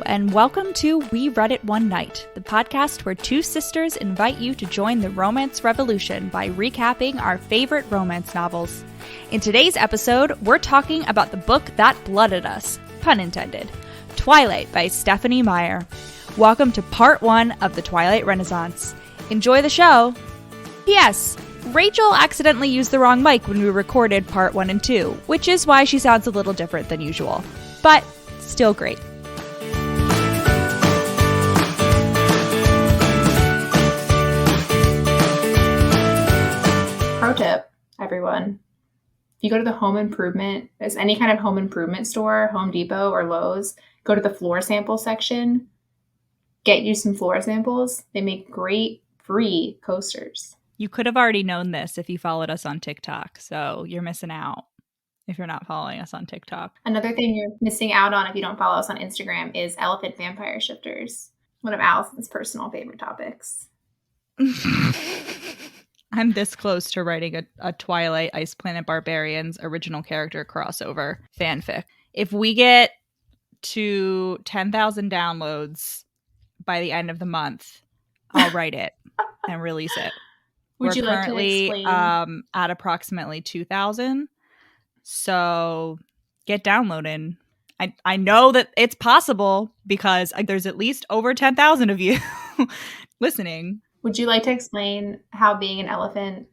and welcome to We Read It One Night, the podcast where two sisters invite you to join the romance revolution by recapping our favorite romance novels. In today's episode, we're talking about the book that blooded us, pun intended, Twilight by Stephenie Meyer. Welcome to part 1 of the Twilight Renaissance. Enjoy the show! P.S. Rachel accidentally used the wrong mic when we recorded part 1 and 2, which is why she sounds a little different than usual. But still great. Pro tip, everyone. If you go to the home improvement, as any kind of home improvement store, Home Depot or Lowe's, go to the floor sample section, get you some floor samples. They make great free coasters. You could have already known this if you followed us on TikTok, so you're missing out if you're not following us on TikTok. Another thing you're missing out on if you don't follow us on Instagram is elephant vampire shifters, one of Allison's personal favorite topics. I'm this close to writing a Twilight Ice Planet Barbarians original character crossover fanfic. If we get to 10,000 downloads by the end of the month, I'll write it and release it. Would you like currently to explain? At approximately 2,000. So get downloading. I know that it's possible because there's at least over 10,000 of you listening. Would you like to explain how being an elephant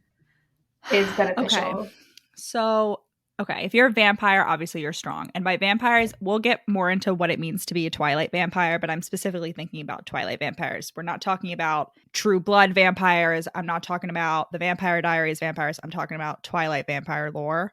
is beneficial? Okay. So, if you're a vampire, obviously you're strong. And by vampires, we'll get more into what it means to be a Twilight vampire, but I'm specifically thinking about Twilight vampires. We're not talking about True Blood vampires. I'm not talking about the Vampire Diaries vampires. I'm talking about Twilight vampire lore.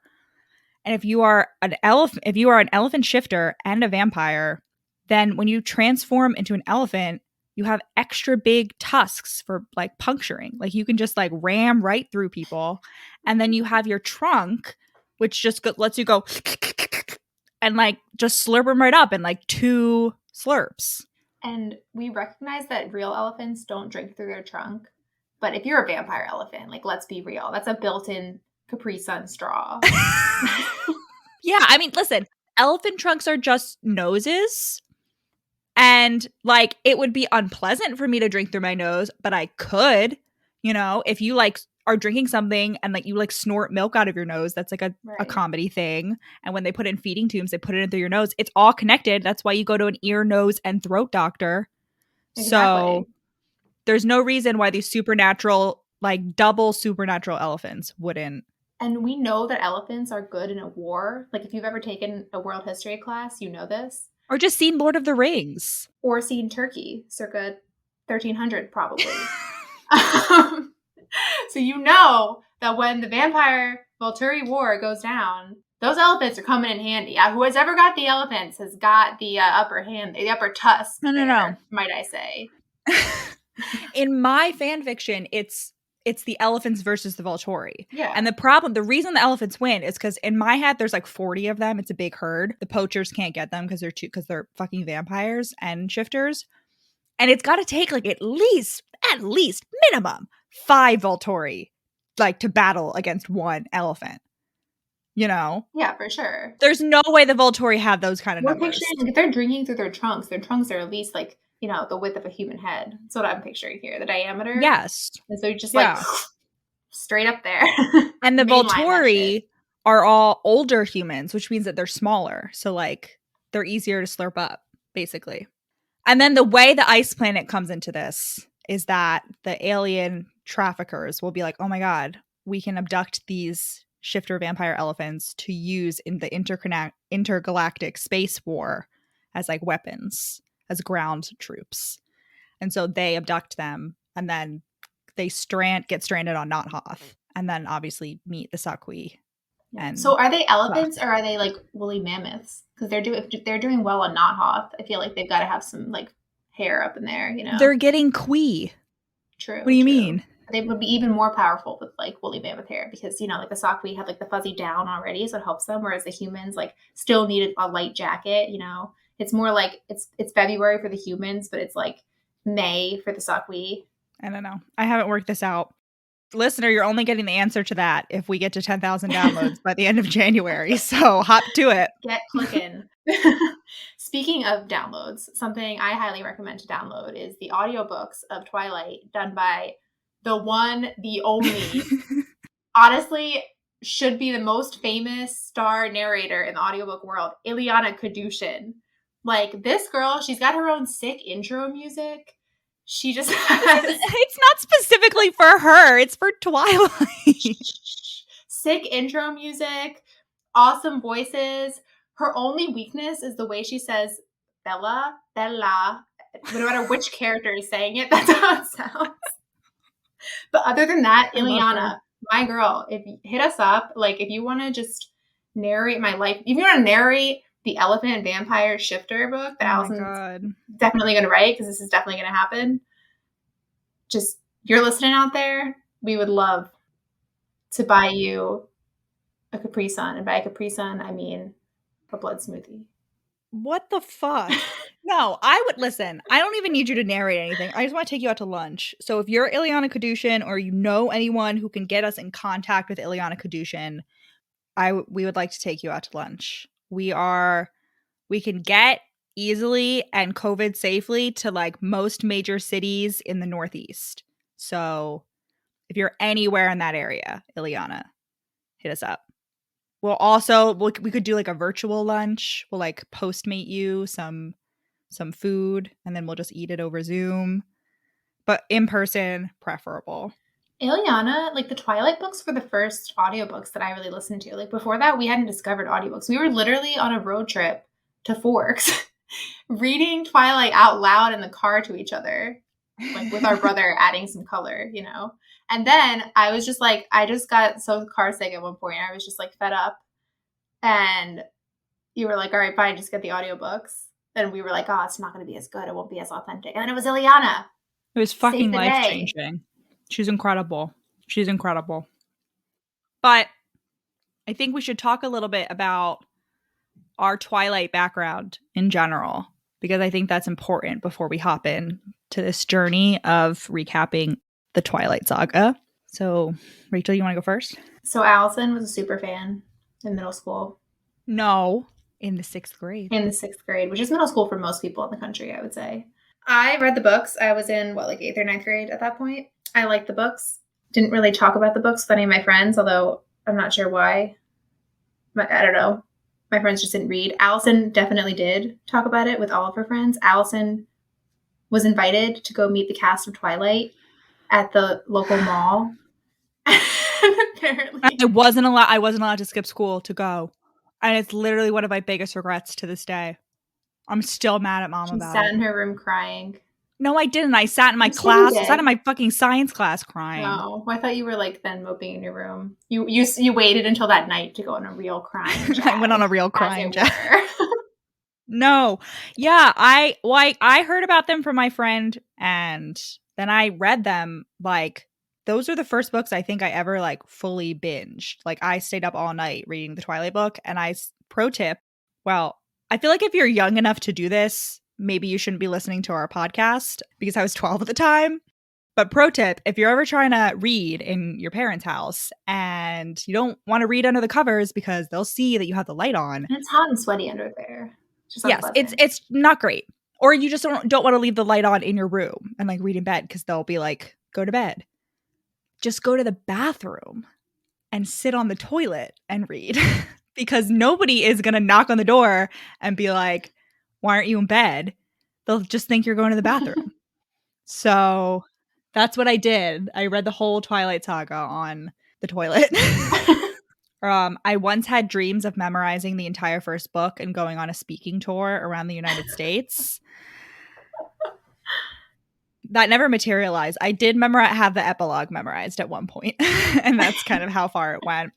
And if you are an elephant shifter and a vampire, then when you transform into an elephant, you have extra big tusks for like puncturing. Like you can just like ram right through people. And then you have your trunk, which just lets you go and like just slurp them right up in like 2 slurps. And we recognize that real elephants don't drink through their trunk. But if you're a vampire elephant, like let's be real, that's a built-in Capri Sun straw. Yeah, I mean, listen, elephant trunks are just noses. And like it would be unpleasant for me to drink through my nose, but I could, if you like are drinking something and like you like snort milk out of your nose, that's like a comedy thing. And when they put in feeding tubes, they put it in through your nose. It's all connected. That's why you go to an ear, nose, and throat doctor. Exactly. So there's no reason why these supernatural, like double supernatural elephants wouldn't. And we know that elephants are good in a war. Like if you've ever taken a world history class, you know this. Or just seen Lord of the Rings. Or seen Turkey, circa 1300 probably. So you know that when the Vampire Volturi War goes down, those elephants are coming in handy. Who has ever got the elephants has got the upper hand, the upper tusk. No. Might I say. In my fan fiction, it's the elephants versus the Volturi. Yeah. And the reason the elephants win is because in my head, there's like 40 of them. It's a big herd. The poachers can't get them because they're fucking vampires and shifters. And it's got to take like at least minimum 5 Volturi like to battle against one elephant. Yeah, for sure. There's no way the Volturi have those kind of numbers. Picturing, like, if they're drinking through their trunks are at least like, the width of a human head. That's what I'm picturing here. The diameter. Yes. And so you're just like straight up there. And the Volturi are all older humans, which means that they're smaller. So like they're easier to slurp up, basically. And then the way the ice planet comes into this is that the alien traffickers will be like, oh my God, we can abduct these shifter vampire elephants to use in the intergalactic space war as like weapons, as ground troops. And so they abduct them and then they get stranded on Not Hoth and then obviously meet the Sakui. And so are they elephants or are they like woolly mammoths? Because if they're doing well on Not Hoth, I feel like they've got to have some like hair up in there, They're getting Kui. True. What do you mean? They would be even more powerful with like woolly mammoth hair because, like the Sakui have like the fuzzy down already, so it helps them. Whereas the humans like still needed a light jacket, It's more like it's February for the humans, but it's like May for the Sakui. I don't know. I haven't worked this out. Listener, you're only getting the answer to that if we get to 10,000 downloads by the end of January. So hop to it. Get clicking. Speaking of downloads, something I highly recommend to download is the audiobooks of Twilight done by the one, the only, honestly, should be the most famous star narrator in the audiobook world, Ileana Kadushin. Like, this girl, she's got her own sick intro music. She just has... It's not specifically for her. It's for Twilight. Sick intro music, awesome voices. Her only weakness is the way she says Bella, Bella. No matter which character is saying it, that's how it sounds. But other than that, Ileana, my girl, if you hit us up, like if you want to just narrate my life, if you want to narrate the Elephant Vampire Shifter book that Allison's definitely going to write, because this is definitely going to happen, just, you're listening out there, we would love to buy you a Capri Sun. And by a Capri Sun, I mean a blood smoothie. What the fuck? No, I would listen. I don't even need you to narrate anything. I just want to take you out to lunch. So if you're Ileana Kadushin or you know anyone who can get us in contact with Ileana Kadushin, we would like to take you out to lunch. We can get easily and COVID safely to like most major cities in the Northeast. So if you're anywhere in that area, Ileana, hit us up. We'll also we could do like a virtual lunch. We'll like Postmate you some food, and then we'll just eat it over Zoom. But in person, preferable. Ileana, like the Twilight books were the first audiobooks that I really listened to. Like before that, we hadn't discovered audiobooks. We were literally on a road trip to Forks, reading Twilight out loud in the car to each other, like with our brother adding some color, you know? And then I was just like, I just got so car sick at one point. I was just like fed up. And you were like, all right, fine, just get the audiobooks. And we were like, oh, it's not going to be as good. It won't be as authentic. And then it was Ileana. It was fucking life-changing. She's incredible. She's incredible. But I think we should talk a little bit about our Twilight background in general, because I think that's important before we hop in to this journey of recapping the Twilight saga. So, Rachel, you want to go first? So Allison was a super fan in middle school. No, in the 6th grade. In the 6th grade, which is middle school for most people in the country, I would say. I read the books. I was in, like 8th or 9th grade at that point. I liked the books. Didn't really talk about the books with any of my friends, although I'm not sure why. I don't know. My friends just didn't read. Allison definitely did talk about it with all of her friends. Allison was invited to go meet the cast of Twilight at the local mall. Apparently. I wasn't allowed to skip school to go. And it's literally one of my biggest regrets to this day. I'm still mad at mom about it. She sat in her room crying. No, I didn't. I sat in my class. I sat in my fucking science class crying. Oh, I thought you were like then moping in your room. You waited until that night to go on a real crying jag. I went on a real crying jag. No. Yeah, I heard about them from my friend, and then I read them. Like, those are the first books I think I ever like fully binged. Like, I stayed up all night reading the Twilight book. And pro tip, well, I feel like if you're young enough to do this, maybe you shouldn't be listening to our podcast, because I was 12 at the time. But pro tip, if you're ever trying to read in your parents' house and you don't want to read under the covers because they'll see that you have the light on. And it's hot and sweaty under there. Yes, it's not great. Or you just don't want to leave the light on in your room and like read in bed, because they'll be like, go to bed. Just go to the bathroom and sit on the toilet and read. Because nobody is going to knock on the door and be like, why aren't you in bed? They'll just think you're going to the bathroom. So that's what I did. I read the whole Twilight saga on the toilet. I once had dreams of memorizing the entire first book and going on a speaking tour around the United States. That never materialized. I did have the epilogue memorized at one point, and that's kind of how far it went.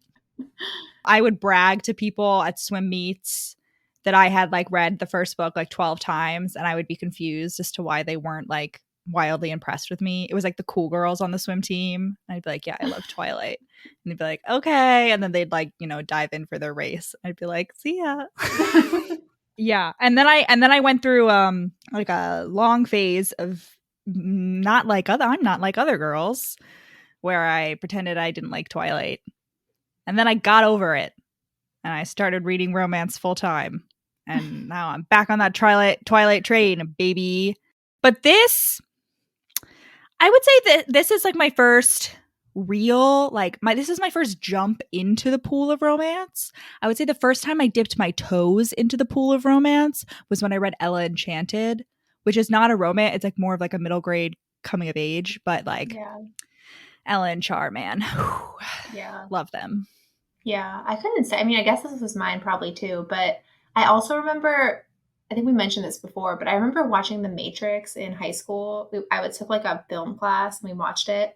I would brag to people at swim meets that I had like read the first book like 12 times, and I would be confused as to why they weren't like wildly impressed with me. It was like the cool girls on the swim team. I'd be like, yeah, I love Twilight. And they'd be like, okay. And then they'd like, dive in for their race. I'd be like, see ya. Yeah. And then I went through like a long phase of I'm not like other girls, where I pretended I didn't like Twilight. And then I got over it and I started reading romance full time. And now I'm back on that Twilight train, baby. But this, I would say that this is like my first real, this is my first jump into the pool of romance. I would say the first time I dipped my toes into the pool of romance was when I read Ella Enchanted, which is not a romance. It's like more of like a middle grade coming of age, but like Ella and Char, man. Yeah. Love them. Yeah, I couldn't say. I mean, I guess this was mine probably too, but I also remember, I think we mentioned this before, but I remember watching The Matrix in high school. I took like a film class and we watched it.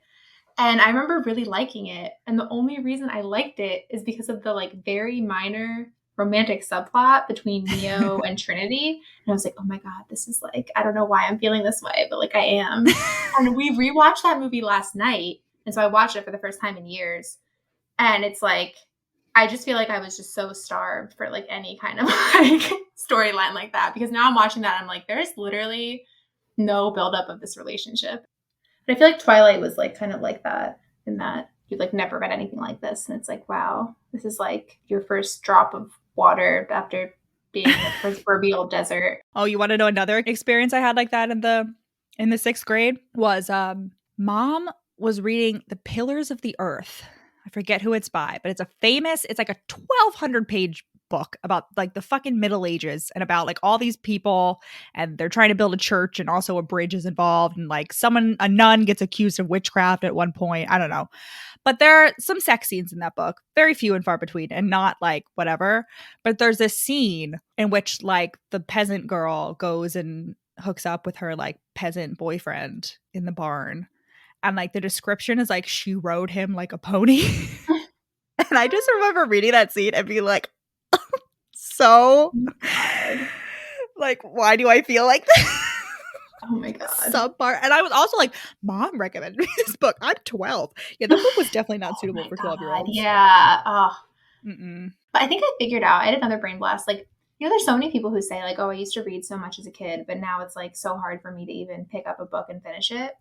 And I remember really liking it. And the only reason I liked it is because of the like very minor romantic subplot between Neo and Trinity. And I was like, oh my God, this is like, I don't know why I'm feeling this way, but like I am. And we rewatched that movie last night. And so I watched it for the first time in years. And it's like, I just feel like I was just so starved for like any kind of like storyline like that, because now I'm watching that. I'm like, there's literally no buildup of this relationship. But I feel like Twilight was like kind of like that, in that you've like never read anything like this. And it's like, wow, this is like your first drop of water after being in the proverbial desert. Oh, you want to know another experience I had like that in the 6th grade? Was Mom was reading The Pillars of the Earth. I forget who it's by, but it's like a 1,200 page book about like the fucking Middle Ages and about like all these people, and they're trying to build a church, and also a bridge is involved, and like a nun gets accused of witchcraft at one point. I don't know. But there are some sex scenes in that book, very few and far between, and not like whatever. But there's this scene in which like the peasant girl goes and hooks up with her like peasant boyfriend in the barn. And like the description is like she rode him like a pony. And I just remember reading that scene and being like, so like, why do I feel like that? Oh my God. Subpar. And I was also like, Mom recommended me this book. I'm 12. Yeah, the book was definitely not suitable for 12-year-olds. Yeah. Oh. But I think I figured out, I had another brain blast. Like, you know, there's so many people who say like, oh, I used to read so much as a kid, but now it's like so hard for me to even pick up a book and finish it.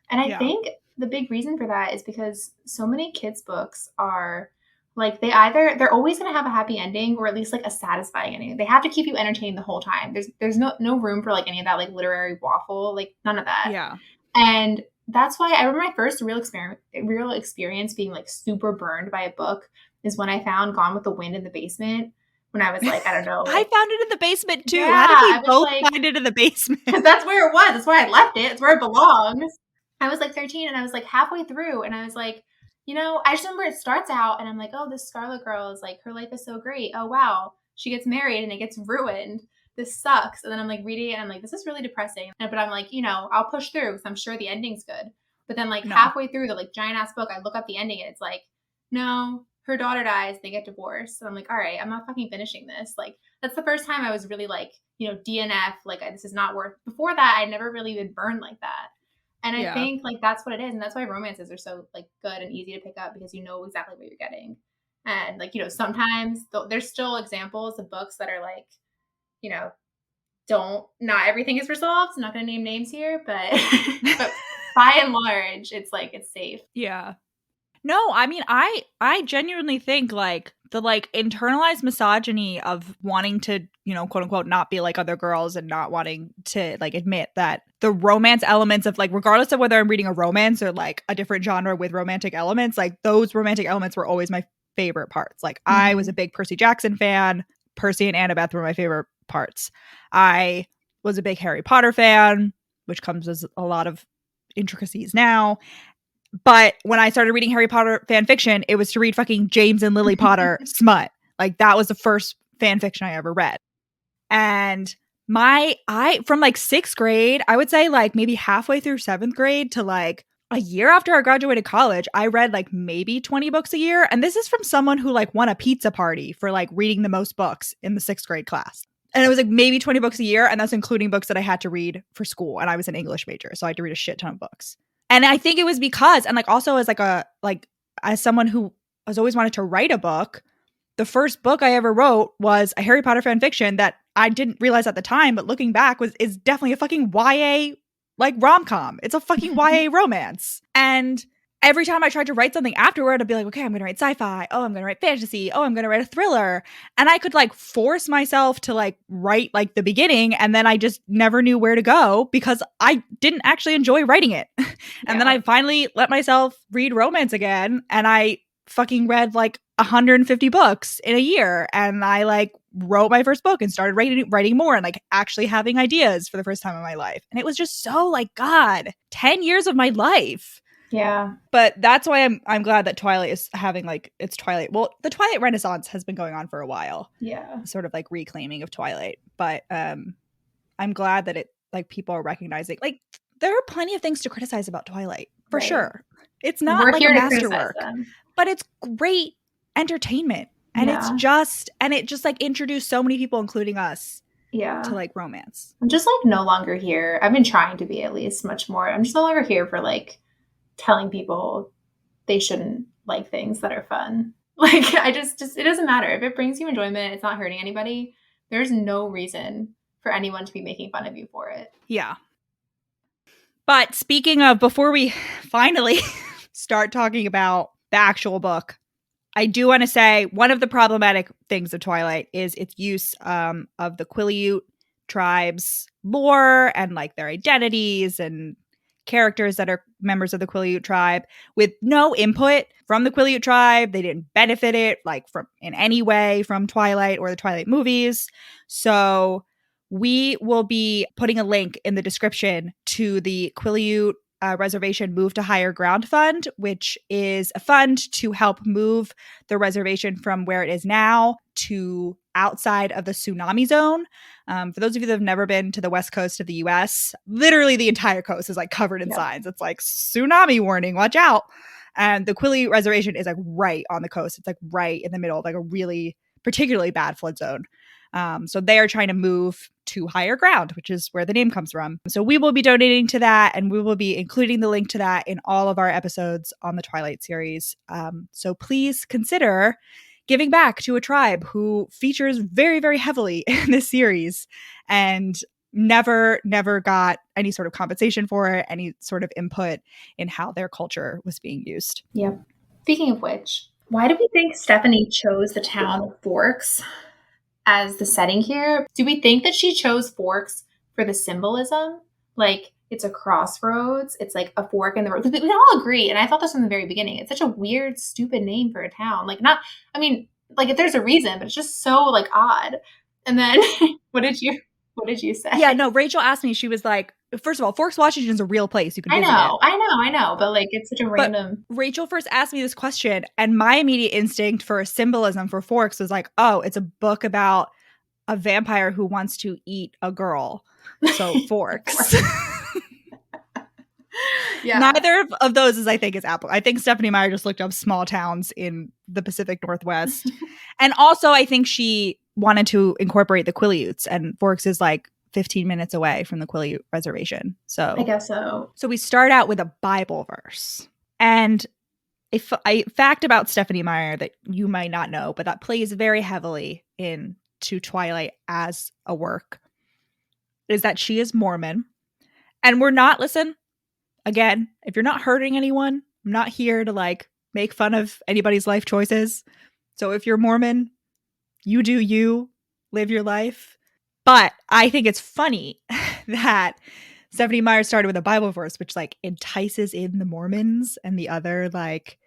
And I think the big reason for that is because so many kids' books are like, they're always going to have a happy ending, or at least like a satisfying ending. They have to keep you entertained the whole time. There's no room for like any of that like literary waffle, like none of that. Yeah. And that's why I remember my first real experience being like super burned by a book is when I found Gone with the Wind in the basement. When I was like, I don't know. Like, I found it in the basement too. Yeah, how did we both find it in the basement? Because that's where it was. That's where I left it. It's where it belongs. I was like 13 and I was like halfway through and I was like, you know, I just remember it starts out and I'm like, oh, this Scarlet Girl is like, her life is so great. Oh, wow. She gets married and it gets ruined. This sucks. And then I'm like reading it and I'm like, this is really depressing. But I'm like, you know, I'll push through because I'm sure the ending's good. But then like halfway through the like giant ass book, I look up the ending and it's like, no, her daughter dies. They get divorced. And I'm like, all right, I'm not fucking finishing this. Like, that's the first time I was really like, you know, DNF. Like, this is not worth. Before that, I'd never really been burned like that. And I think like that's what it is. And that's why romances are so like good and easy to pick up, because you know exactly what you're getting. And like, you know, sometimes there's still examples of books that are like, you know, not everything is resolved. I'm not going to name names here, but by and large, it's like, it's safe. Yeah. No, I mean, I genuinely think like the like internalized misogyny of wanting to, you know, quote unquote, not be like other girls and not wanting to like admit that the romance elements of like, regardless of whether I'm reading a romance or like a different genre with romantic elements, like those romantic elements were always my favorite parts. Like I was a big Percy Jackson fan. Percy and Annabeth were my favorite parts. I was a big Harry Potter fan, which comes with a lot of intricacies now. But when I started reading Harry Potter fan fiction, it was to read fucking James and Lily Potter smut. Like that was the first fan fiction I ever read. And from like 6th grade, I would say like maybe halfway through 7th grade to like a year after I graduated college, I read like maybe 20 books a year. And this is from someone who like won a pizza party for like reading the most books in the 6th grade class. And it was like maybe 20 books a year. And that's including books that I had to read for school. And I was an English major, so I had to read a shit ton of books. And I think it was because, and like also as as someone who has always wanted to write a book, the first book I ever wrote was a Harry Potter fan fiction that I didn't realize at the time, but looking back is definitely a fucking YA like rom-com. It's a fucking YA romance. And every time I tried to write something afterward, I'd be like, okay, I'm going to write sci-fi. Oh, I'm going to write fantasy. Oh, I'm going to write a thriller. And I could like force myself to like write like the beginning. And then I just never knew where to go because I didn't actually enjoy writing it. And then I finally let myself read romance again. And I fucking read like 150 books in a year. And I like wrote my first book and started writing more and like actually having ideas for the first time in my life. And it was just so like, God, 10 years of my life. Yeah. But that's why I'm glad that Twilight is having like its Twilight. Well, the Twilight Renaissance has been going on for a while. Yeah. Sort of like reclaiming of Twilight. But I'm glad that it like people are recognizing like there are plenty of things to criticize about Twilight for sure. It's not We're like here a to masterwork, but it's great entertainment. And it just like introduced so many people, including us, to like romance. I'm just like no longer here. I've been trying to be at least much more. I'm just no longer here for like telling people they shouldn't like things that are fun. Like I just it doesn't matter. If it brings you enjoyment, it's not hurting anybody. There's no reason for anyone to be making fun of you for it. Yeah. But speaking of, before we finally start talking about the actual book, I do want to say one of the problematic things of Twilight is its use of the Quileute tribes lore and like their identities and characters that are members of the Quileute tribe with no input from the Quileute tribe. They didn't benefit it like from in any way from Twilight or the Twilight movies. So we will be putting a link in the description to the Quileute reservation Move to Higher Ground Fund, which is a fund to help move the reservation from where it is now to outside of the tsunami zone. For those of you that have never been to the west coast of the US, literally the entire coast is like covered in signs. It's like tsunami warning, watch out. And the Quileute reservation is like right on the coast. It's like right in the middle of like a really particularly bad flood zone. So they are trying to move to higher ground, which is where the name comes from. So we will be donating to that, and we will be including the link to that in all of our episodes on the Twilight series. So please consider giving back to a tribe who features very, very heavily in this series and never got any sort of compensation for it, any sort of input in how their culture was being used. Yep. Speaking of which, why do we think Stephenie chose the town of Forks as the setting here? Do we think that she chose Forks for the symbolism? Like it's a crossroads. It's like a fork in the road. We can all agree. And I thought this from the very beginning. It's such a weird, stupid name for a town. Like if there's a reason, but it's just so like odd. And then what did you say? Yeah, no, Rachel asked me, she was like, first of all, Forks, Washington is a real place. You can visit I know. But like, it's such a random. Rachel first asked me this question, and my immediate instinct for symbolism for Forks was like, oh, it's a book about a vampire who wants to eat a girl. So Forks. Yeah. Neither of those is Apple. I think Stephenie Meyer just looked up small towns in the Pacific Northwest. And also I think she wanted to incorporate the Quileutes, and Forks is like 15 minutes away from the Quileute reservation. So I guess so. So we start out with a Bible verse. And a fact about Stephenie Meyer that you might not know, but that plays very heavily into Twilight as a work, is that she is Mormon. And we're not, listen, again, if you're not hurting anyone, I'm not here to like make fun of anybody's life choices. So if you're Mormon, you do you, live your life. But I think it's funny that Stephenie Meyer started with a Bible verse, which like entices in the Mormons and the other like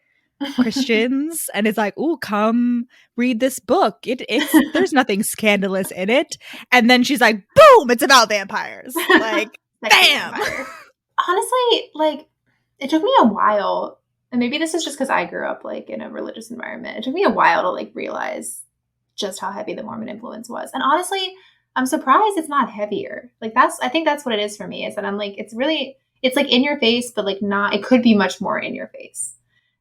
Christians. And it's like, ooh, come read this book. It's there's nothing scandalous in it. And then she's like, boom, it's about vampires. Like, bam. Honestly, like, it took me a while, and maybe this is just because I grew up like in a religious environment. It took me a while to like realize just how heavy the Mormon influence was. And honestly, I'm surprised it's not heavier. Like I think that's what it is for me, is that I'm like, it's like in your face, but like not, it could be much more in your face.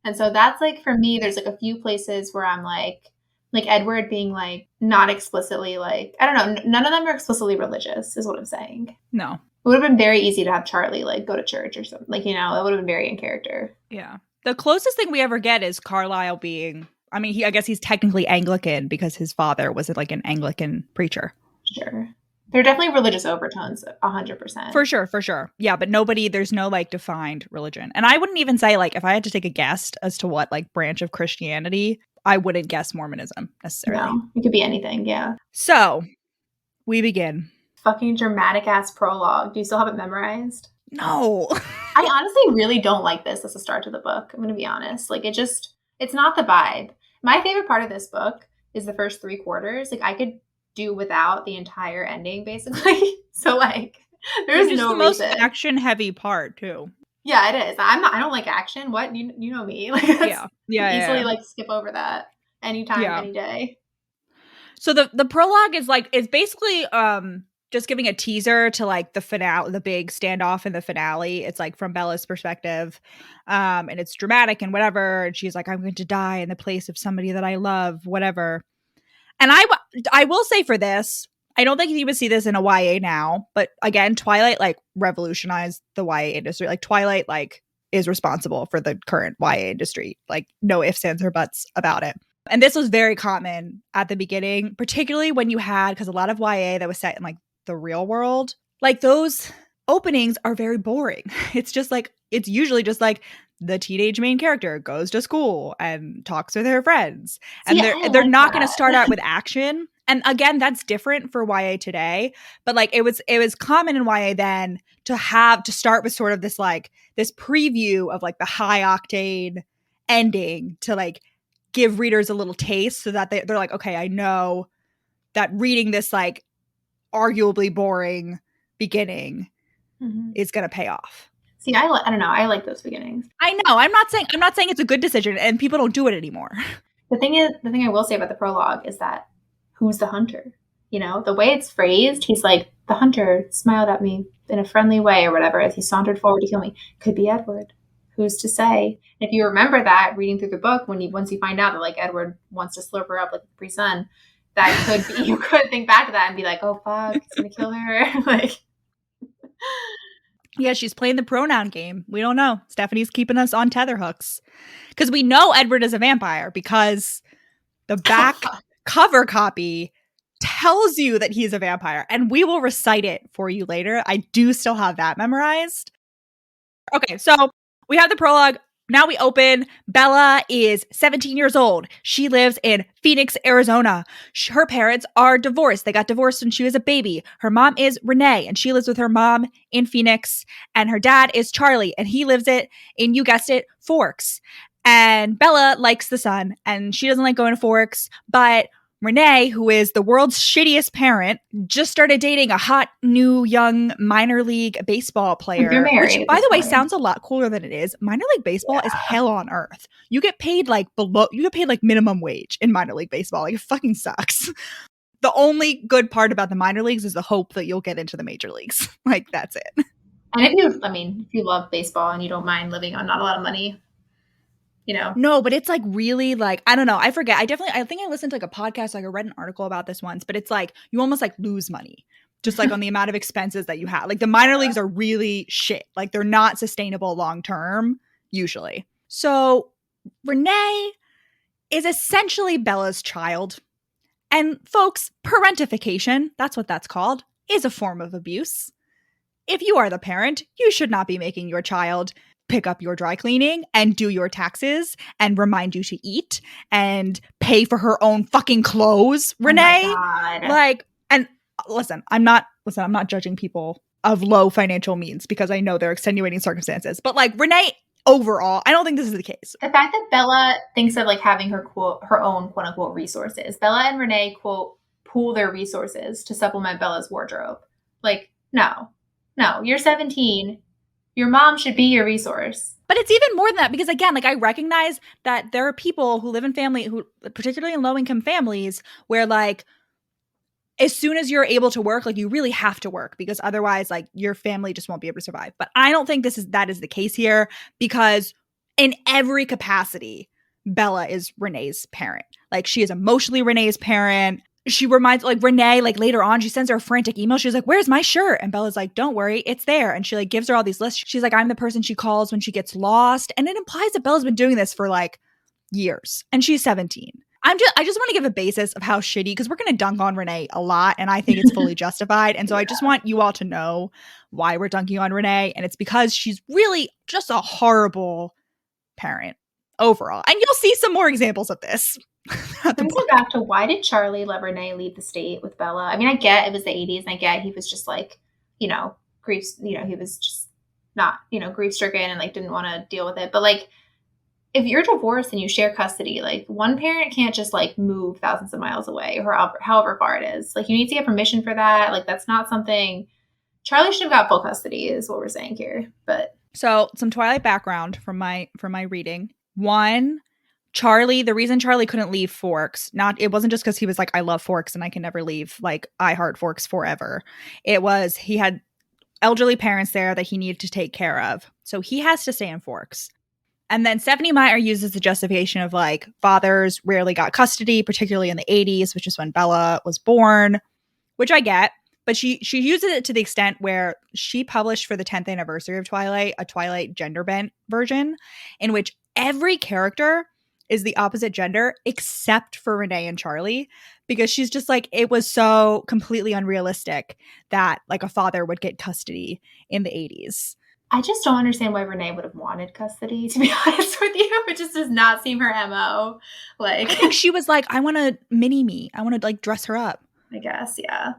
And so that's like, for me, there's like a few places where I'm like Edward being like, not explicitly like, I don't know, none of them are explicitly religious is what I'm saying. No. It would have been very easy to have Charlie like go to church or something. Like, it would have been very in character. Yeah. The closest thing we ever get is Carlisle being, I mean, I guess he's technically Anglican because his father was like an Anglican preacher. Sure. There are definitely religious overtones, 100%. For sure. Yeah, but there's no like defined religion. And I wouldn't even say like if I had to take a guess as to what like branch of Christianity, I wouldn't guess Mormonism necessarily. No, it could be anything, yeah. So, we begin. Fucking dramatic ass prologue. Do you still have it memorized? No. I honestly really don't like this as a start to the book. I'm going to be honest. Like it's not the vibe. My favorite part of this book is the first 3 quarters. Like I could do without the entire ending basically. So like there's no the most action heavy part too. Yeah, it is. I don't like action. What? You know me. Like easily like skip over that anytime, any day. So the prologue is like it's basically just giving a teaser to like the finale, the big standoff in the finale. It's like from Bella's perspective, and it's dramatic and whatever. And she's like, "I'm going to die in the place of somebody that I love," whatever. And I will say for this, I don't think you would see this in a YA now, but again, Twilight like revolutionized the YA industry. Like Twilight like is responsible for the current YA industry. Like no ifs, ands, or buts about it. And this was very common at the beginning, particularly when you had, because a lot of YA that was set in like the real world, like those openings are very boring. It's usually just like the teenage main character goes to school and talks with her friends. And they're not going to start out with action. And again, that's different for YA today. But like it was common in YA then to start with sort of this preview of like the high octane ending to like give readers a little taste so that they're like, okay, I know that reading this like arguably boring beginning is going to pay off. See, I don't know. I like those beginnings. I know. I'm not saying it's a good decision, and people don't do it anymore. The thing I will say about the prologue is that who's the hunter? You know, the way it's phrased, he's like, the hunter smiled at me in a friendly way or whatever as he sauntered forward to kill me. Could be Edward. Who's to say? And if you remember that reading through the book, once you find out that like Edward wants to slurp her up like a Capri Sun, that could be, you could think back to that and be like, oh fuck, he's gonna kill her. Like, yeah, she's playing the pronoun game. We don't know. Stephenie's keeping us on tetherhooks because we know Edward is a vampire because the back cover copy tells you that he's a vampire, and we will recite it for you later. I do still have that memorized. Okay, so we have the prologue. Now we open. Bella is 17 years old. She lives in Phoenix, Arizona. Her parents are divorced. They got divorced when she was a baby. Her mom is Renee, and she lives with her mom in Phoenix. And her dad is Charlie, and he lives in, you guessed it, Forks. And Bella likes the sun, and she doesn't like going to Forks, but Renee, who is the world's shittiest parent, just started dating a hot, new, young minor league baseball player. You're married, which, by the way, sounds a lot cooler than it is. Minor league baseball is hell on earth. You get paid like minimum wage in minor league baseball. Like, it fucking sucks. The only good part about the minor leagues is the hope that you'll get into the major leagues. Like, that's it. And if you love baseball and you don't mind living on not a lot of money, you know. No, but it's like really like, I don't know. I forget. I think I listened to like a podcast, like I read an article about this once, but it's like you almost like lose money just like on the amount of expenses that you have. Like the minor leagues are really shit. Like they're not sustainable long term usually. So Renee is essentially Bella's child. And folks, parentification, that's what that's called, is a form of abuse. If you are the parent, you should not be making your child pick up your dry cleaning and do your taxes and remind you to eat and pay for her own fucking clothes, Renee. Oh my God. Like, and listen, I'm not judging people of low financial means because I know there are extenuating circumstances. But like Renee, overall, I don't think this is the case. The fact that Bella thinks of like having her own quote unquote resources. Bella and Renee quote pool their resources to supplement Bella's wardrobe. Like, no, you're 17. Your mom should be your resource. But it's even more than that because, again, like I recognize that there are people who live in family, who particularly in low-income families, where like as soon as you're able to work, like you really have to work because otherwise like your family just won't be able to survive. But I don't think that is the case here because in every capacity, Bella is Renee's parent. Like she is emotionally Renee's parent. She reminds like Renee, like later on, she sends her a frantic email. She's like, where's my shirt? And Bella's like, don't worry, it's there. And she like gives her all these lists. She's like, I'm the person she calls when she gets lost. And it implies that Bella's been doing this for like years and she's 17. I just want to give a basis of how shitty, because we're going to dunk on Renee a lot, and I think it's fully justified. And so I just want you all to know why we're dunking on Renee, and it's because she's really just a horrible parent overall. And you'll see some more examples of this. Brings it back to, why did Charlie let Renee leave the state with Bella? I mean, I get it was the 80s, and I get he was just like, grief, he was just not, grief stricken and like didn't want to deal with it. But like, if you're divorced and you share custody, like one parent can't just like move thousands of miles away or however far it is. Like you need to get permission for that. Like that's not something. Charlie should have got full custody is what we're saying here. But so some Twilight background from my reading. One, Charlie, the reason Charlie couldn't leave Forks, it wasn't just because he was like, I love Forks and I can never leave. Like I heart Forks forever. It was he had elderly parents there that he needed to take care of. So he has to stay in Forks. And then Stephenie Meyer uses the justification of like fathers rarely got custody, particularly in the 80s, which is when Bella was born, which I get. But she uses it to the extent where she published for the 10th anniversary of Twilight a Twilight gender bent version in which every character is the opposite gender except for Renee and Charlie, because she's just like, it was so completely unrealistic that like a father would get custody in the 80s. I just don't understand why Renee would have wanted custody, to be honest with you. It just does not seem her MO. Like, I think she was like, I want to mini me. I want to like dress her up. I guess, yeah.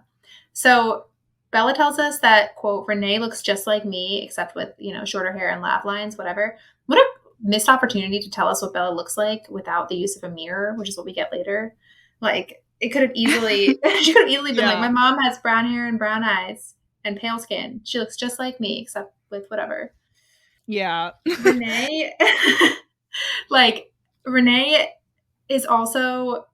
So Bella tells us that, quote, Renee looks just like me, except with, shorter hair and laugh lines, whatever. What a missed opportunity to tell us what Bella looks like without the use of a mirror, which is what we get later. Like, it could have easily, she could have easily been like, my mom has brown hair and brown eyes and pale skin. She looks just like me, except with whatever. Yeah. Renee, Renee is also,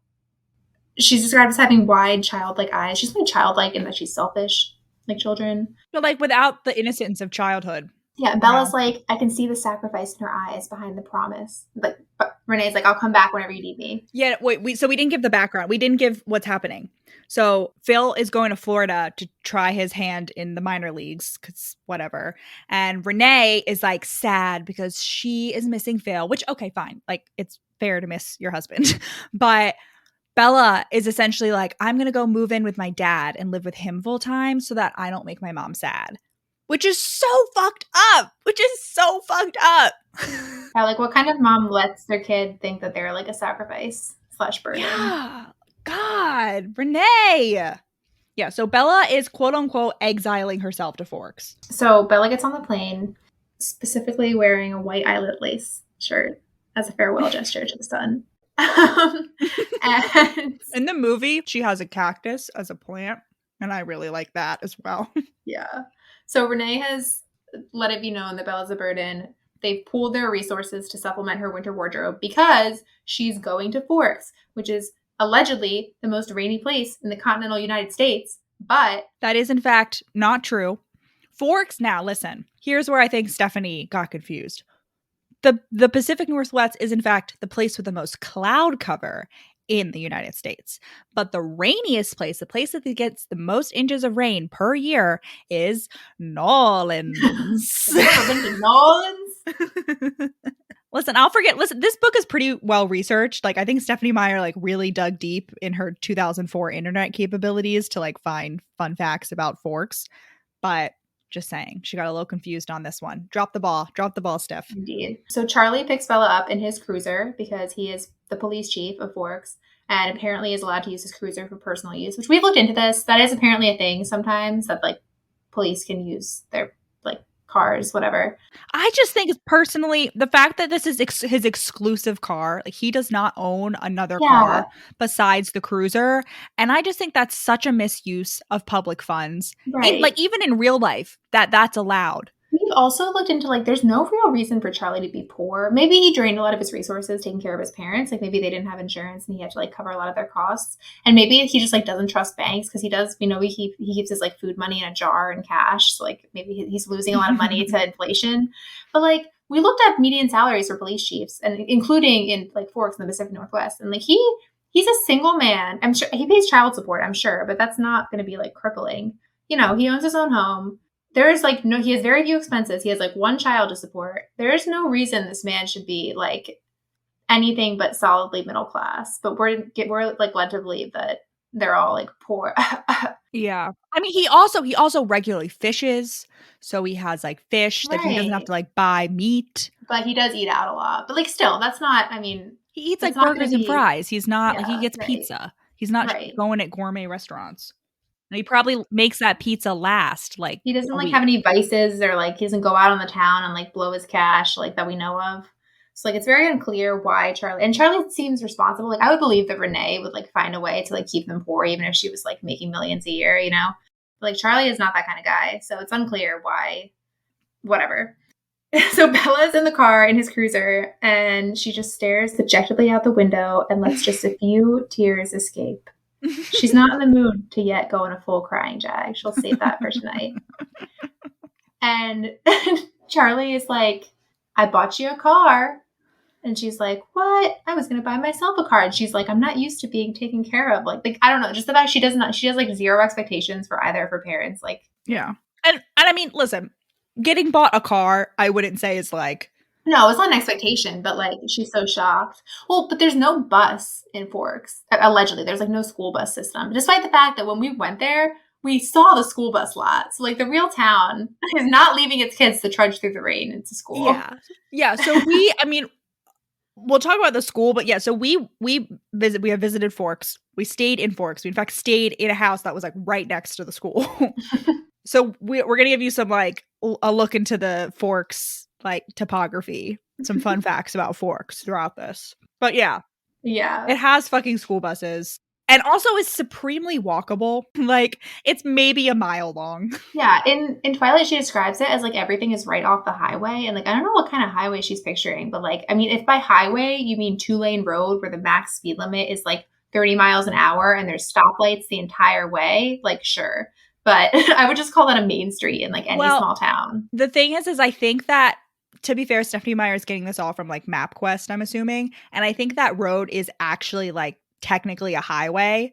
she's described as having wide childlike eyes. She's really childlike in that she's selfish, like children. But like without the innocence of childhood. Yeah, Bella's like, I can see the sacrifice in her eyes behind the promise. But Renee's like, I'll come back whenever you need me. Yeah, so we didn't give the background. We didn't give what's happening. So Phil is going to Florida to try his hand in the minor leagues, because whatever. And Renee is like sad because she is missing Phil, which, okay, fine. Like it's fair to miss your husband. But Bella is essentially like, I'm going to go move in with my dad and live with him full time so that I don't make my mom sad. Which is so fucked up. Yeah, like what kind of mom lets their kid think that they're like a sacrifice / burden? Yeah. God, Renee. Yeah, so Bella is quote unquote exiling herself to Forks. So Bella gets on the plane, specifically wearing a white eyelet lace shirt as a farewell gesture to the sun. And in the movie, she has a cactus as a plant, and I really like that as well. Yeah. So Renee has let it be known that Bella's a burden. They've pooled their resources to supplement her winter wardrobe because she's going to Forks, which is allegedly the most rainy place in the continental United States. But that is, in fact, not true. Forks, now listen, here's where I think Stephenie got confused. The Pacific Northwest is, in fact, the place with the most cloud cover in the United States. But the rainiest place, the place that gets the most inches of rain per year, is Nolans. Listen, this book is pretty well researched. Like, I think Stephenie Meyer like really dug deep in her 2004 internet capabilities to like find fun facts about Forks. But just saying, she got a little confused on this one. Drop the ball, Steph. Indeed. So Charlie picks Bella up in his cruiser because he is the police chief of Forks and apparently is allowed to use his cruiser for personal use, which we've looked into this. That is apparently a thing sometimes, that like police can use their like cars, whatever. I just think personally, the fact that this is his exclusive car, like he does not own another car besides the cruiser. And I just think that's such a misuse of public funds. Right. Like even in real life, that's allowed. We've also looked into like, there's no real reason for Charlie to be poor. Maybe he drained a lot of his resources taking care of his parents. Like maybe they didn't have insurance and he had to like cover a lot of their costs. And maybe he just like doesn't trust banks because he does, he keeps his like food money in a jar and cash. So like maybe he's losing a lot of money to inflation. But like we looked at median salaries for police chiefs and including in like Forks in the Pacific Northwest. And like he's a single man. I'm sure he pays child support, I'm sure, but that's not going to be like crippling. He owns his own home. There's like he has very few expenses. He has like one child to support. There's no reason this man should be like anything but solidly middle class. But we're like led to believe that they're all like poor. Yeah. I mean, he also regularly fishes, so he has like fish. Like he doesn't have Right. to like buy meat. But he does eat out a lot. But like still, that's not, I mean, He eats that's like not going to burgers and be, fries. He's not like he yeah, gets right. pizza. He's not Right. going at gourmet restaurants. And he probably makes that pizza last like He doesn't a like week. have any vices, or like he doesn't go out on the town and like blow his cash like that we know of. So like it's very unclear why Charlie seems responsible. Like I would believe that Renee would like find a way to like keep them poor even if she was like making millions a year, you know? But, like Charlie is not that kind of guy. So it's unclear why, whatever. So Bella's in the car in his cruiser and she just stares dejectedly out the window and lets just a few tears escape. She's not in the mood to yet go on a full crying jag. She'll save that for tonight. And Charlie is like, I bought you a car. And she's like, what? I was going to buy myself a car. And she's like, I'm not used to being taken care of. Like, I don't know. Just the fact she has like zero expectations for either of her parents. Like, yeah. And I mean, listen, getting bought a car, I wouldn't say is like, no, it's not an expectation, but like she's so shocked. Well, but there's no bus in Forks. Allegedly, there's like no school bus system. Despite the fact that when we went there, we saw the school bus lot. So like the real town is not leaving its kids to trudge through the rain into school. yeah. Yeah. So I mean, we'll talk about the school, but yeah, so we have visited Forks. We stayed in Forks. We in fact stayed in a house that was like right next to the school. So we're going to give you some like a look into the Forks like topography, some fun facts about Forks throughout this. But yeah, it has fucking school buses and also is supremely walkable. Like it's maybe a mile long. Yeah, in Twilight she describes it as like everything is right off the highway, and like I don't know what kind of highway she's picturing, but like I mean if by highway you mean 2-lane road where the max speed limit is like 30 miles an hour and there's stoplights the entire way, like sure. But I would just call that a main street in like any small town. The thing is I think that, to be fair, Stephenie Meyer is getting this all from like MapQuest, I'm assuming. And I think that road is actually like technically a highway.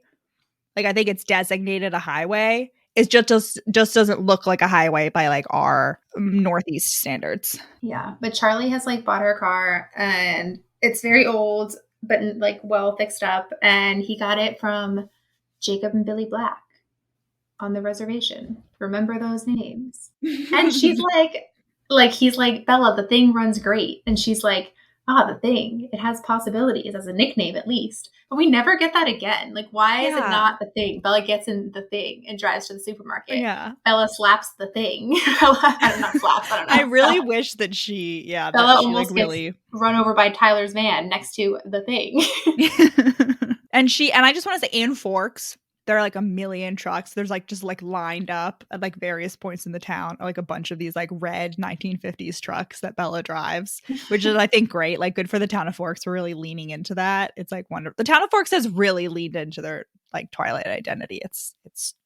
Like I think it's designated a highway. It just doesn't look like a highway by like our Northeast standards. Yeah, but Charlie has like bought her car and it's very old, but like well fixed up. And he got it from Jacob and Billy Black on the reservation. Remember those names? And she's like he's like, Bella, the thing runs great. And she's like, the thing, it has possibilities as a nickname at least. But we never get that again. Like, why is it not the thing? Bella gets in the thing and drives to the supermarket. Yeah. Bella slaps the thing. I don't know, slaps, I don't know. I really wish that Bella that she almost like really gets run over by Tyler's van next to the thing. And I just want to say in Forks, there are like a million trucks. There's like just like lined up at like various points in the town, like a bunch of these like red 1950s trucks that Bella drives, which is I think great. Like good for the town of Forks. We're really leaning into that. It's like wonderful. The town of Forks has really leaned into their like Twilight identity. It's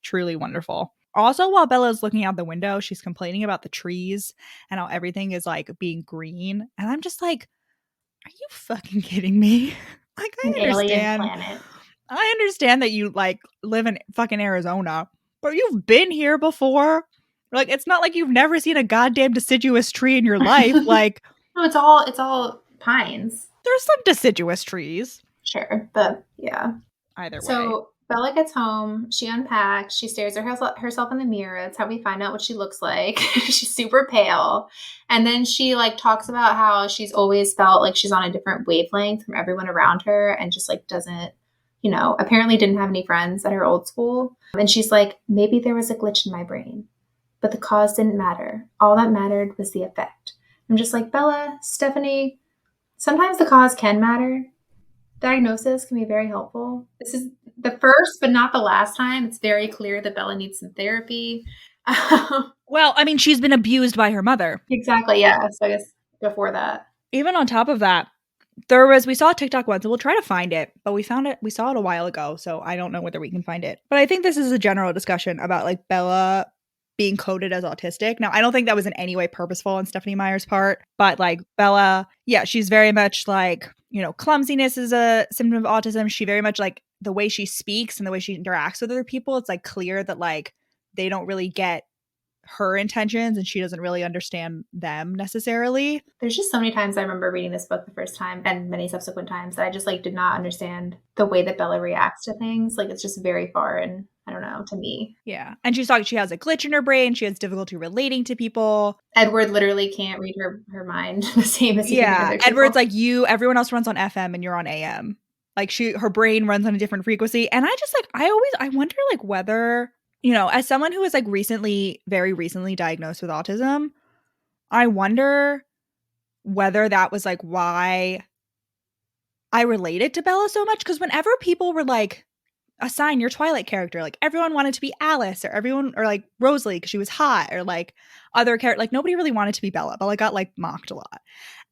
truly wonderful. Also, while Bella's looking out the window, she's complaining about the trees and how everything is like being green. And I'm just like, are you fucking kidding me? Like I understand. Alien planet. I understand that you like live in fucking Arizona, but you've been here before. Like it's not like you've never seen a goddamn deciduous tree in your life. Like no, it's all pines. There's some deciduous trees. Sure, but yeah. Either way. So Bella gets home. She unpacks. She stares at herself in the mirror. That's how we find out what she looks like. She's super pale. And then she like talks about how she's always felt like she's on a different wavelength from everyone around her and just like doesn't, apparently didn't have any friends at her old school. And she's like, maybe there was a glitch in my brain, but the cause didn't matter. All that mattered was the effect. I'm just like, Bella, Stephenie, sometimes the cause can matter. Diagnosis can be very helpful. This is the first, but not the last time. It's very clear that Bella needs some therapy. Well, I mean, she's been abused by her mother. Exactly, yeah. So I guess before that. Even on top of that, we saw a TikTok once, and we'll try to find it, but we saw it a while ago, so I don't know whether we can find it. But I think this is a general discussion about like Bella being coded as autistic. Now, I don't think that was in any way purposeful on Stephenie Meyer's part, but like Bella, yeah, she's very much like, clumsiness is a symptom of autism. She very much like the way she speaks and the way she interacts with other people. It's like clear that like they don't really get her intentions and she doesn't really understand them necessarily. There's just so many times I remember reading this book the first time and many subsequent times that I just like did not understand the way that Bella reacts to things. Like it's just very foreign, I don't know, to me. Yeah. And she's talking, she has a glitch in her brain. She has difficulty relating to people. Edward literally can't read her mind the same as he can read other people. Edward's like, everyone else runs on FM and you're on AM. Like her brain runs on a different frequency. And I just like, I wonder like whether, you know, as someone who was like very recently diagnosed with autism, I wonder whether that was like why I related to Bella so much. Because whenever people were like, assign your Twilight character, like everyone wanted to be Alice or like Rosalie because she was hot, or like other character, like nobody really wanted to be Bella. Bella got like mocked a lot.